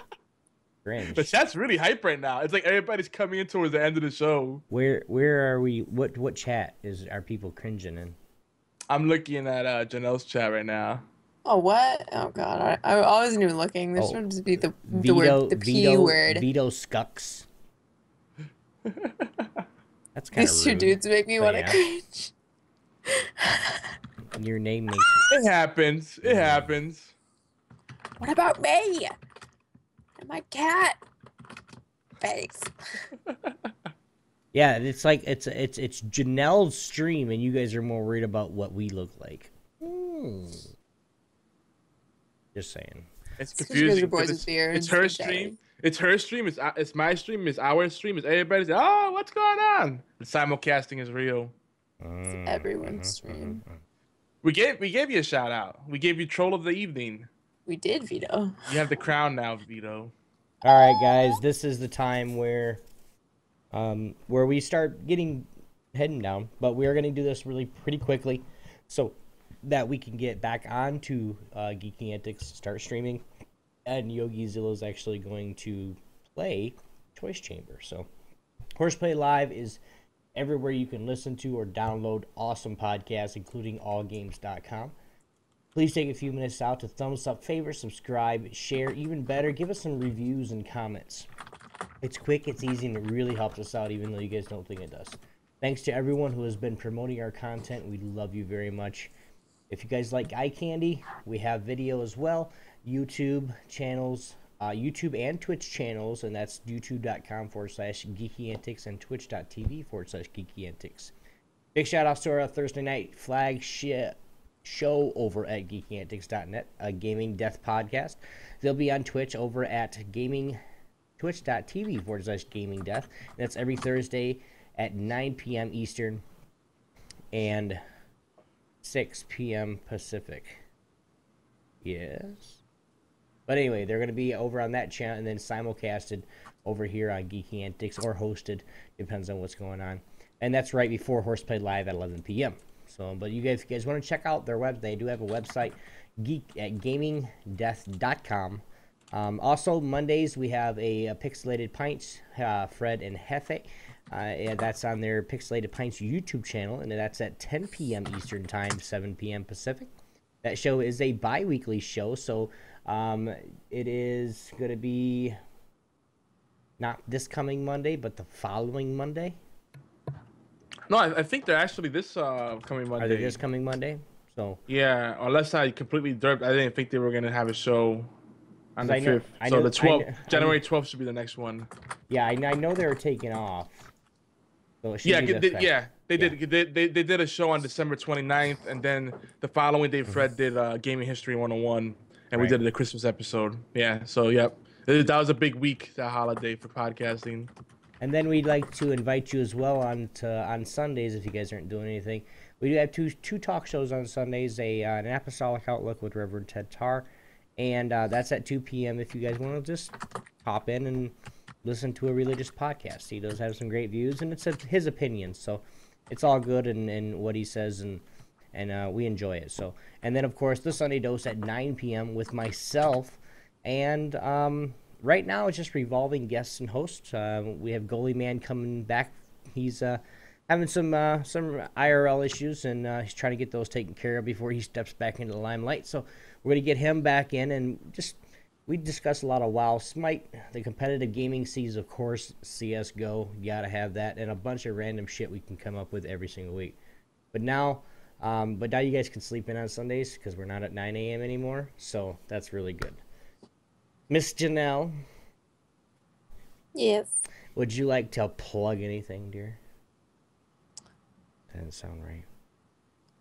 Cringe.
The chat's really hype right now. It's like everybody's coming in towards the end of the show.
Where are we? What chat are people cringing in?
I'm looking at Janelle's chat right now.
Oh, what? Oh, God. I wasn't even looking. There's supposed to be the P word.
Vito Scucks. That's kind of
These two dudes make me want to cringe.
And your name makes
It happens. It happens.
What about me? And my cat. Thanks.
Yeah, it's like it's Janelle's stream, and you guys are more worried about what we look like. Just saying.
It's
It's 'cause you guys
confusing.
are boys
'cause
with beards
it's her
and
stream. It's her stream. It's my stream. It's our stream. It's everybody's. Oh, what's going on? The simulcasting is real.
It's everyone's stream.
We gave you a shout out. We gave you troll of the evening.
We did, Vito.
You have the crown now, Vito.
All right, guys, this is the time where we start heading down, but we are going to do this really pretty quickly, so that we can get back onto Geeky Antics, start streaming, and Yogi Zilla is actually going to play Choice Chamber. So, HorsePLAY Live is everywhere you can listen to or download awesome podcasts, including allgames.com. Please take a few minutes out to thumbs up, favorite, subscribe, share. Even better, give us some reviews and comments. It's quick, it's easy, and it really helps us out, even though you guys don't think it does. Thanks to everyone who has been promoting our content. We love you very much. If you guys like eye candy, we have video as well. YouTube channels, YouTube and Twitch channels, and that's youtube.com/geekyantics and twitch.tv/geekyantics. Big shout outs to our Thursday night flagship show over at geekyantics.net, a gaming death podcast. They'll be on Twitch over at twitch.tv/gaming death. That's every Thursday at 9 p.m. Eastern and 6 p.m. Pacific. Yes. But anyway, they're going to be over on that channel and then simulcasted over here on Geeky Antics, or hosted, depends on what's going on. And that's right before HorsePLAY Live at 11 p.m. So, but if you guys want to check out their web, they do have a website, gamingdeath.com. Also, Mondays we have a Pixelated Pints, Fred and Hefe. And that's on their Pixelated Pints YouTube channel, and that's at 10 p.m. Eastern Time, 7 p.m. Pacific. That show is a bi-weekly show, so it is going to be not this coming Monday, but the following Monday.
No, I think they're actually this coming Monday.
Are they this coming Monday? So
yeah, unless I completely derped, I didn't think they were gonna have a show on the 5th. So the 12th, January 12th should be the next one.
Yeah, I know they were taking off. So
They did a show on December 29th, and then the following day, Fred did Gaming History 101, and we did the Christmas episode. Yeah, so yep, that was a big week, that holiday for podcasting.
And then we'd like to invite you as well on Sundays, if you guys aren't doing anything. We do have two talk shows on Sundays, an Apostolic Outlook with Reverend Ted Tarr, and that's at 2 p.m. if you guys want to just pop in and listen to a religious podcast. He does have some great views, and it's his opinion, so it's all good in what he says, and we enjoy it. So, and then of course the Sunday Dose at 9 p.m. with myself, and right now it's just revolving guests and hosts. We have Goalie Man coming back. He's having some IRL issues, and he's trying to get those taken care of before he steps back into the limelight. So we're gonna get him back in, and we discuss a lot of WoW, Smite, the competitive gaming scenes, of course, CS:GO, you gotta have that, and a bunch of random shit we can come up with every single week. But now you guys can sleep in on Sundays because we're not at 9 a.m. anymore, so that's really good. Miss Janelle.
Yes.
Would you like to plug anything, dear? That doesn't sound right.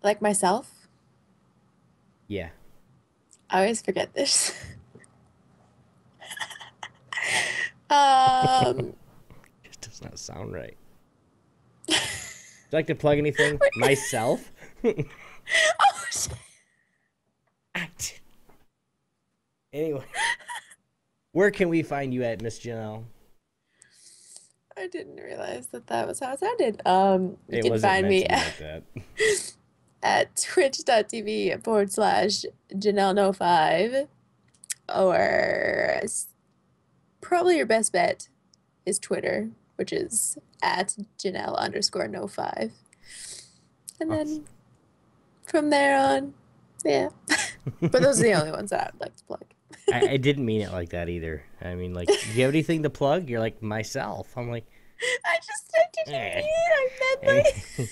Like myself?
Yeah.
I always forget this. It
does not sound right. Would you like to plug anything? Myself?
Oh, shit.
Anyway. Where can we find you at, Miss Janelle?
I didn't realize that was how it sounded. You can find me at twitch.tv/JanelleNo5, or probably your best bet is Twitter, which is at Janelle_No5. And then from there on, yeah. But those are the only ones that I'd like to plug.
I didn't mean it like that either. I mean, like, do you have anything to plug? You're like, myself. I'm like,
I didn't mean it. I meant like...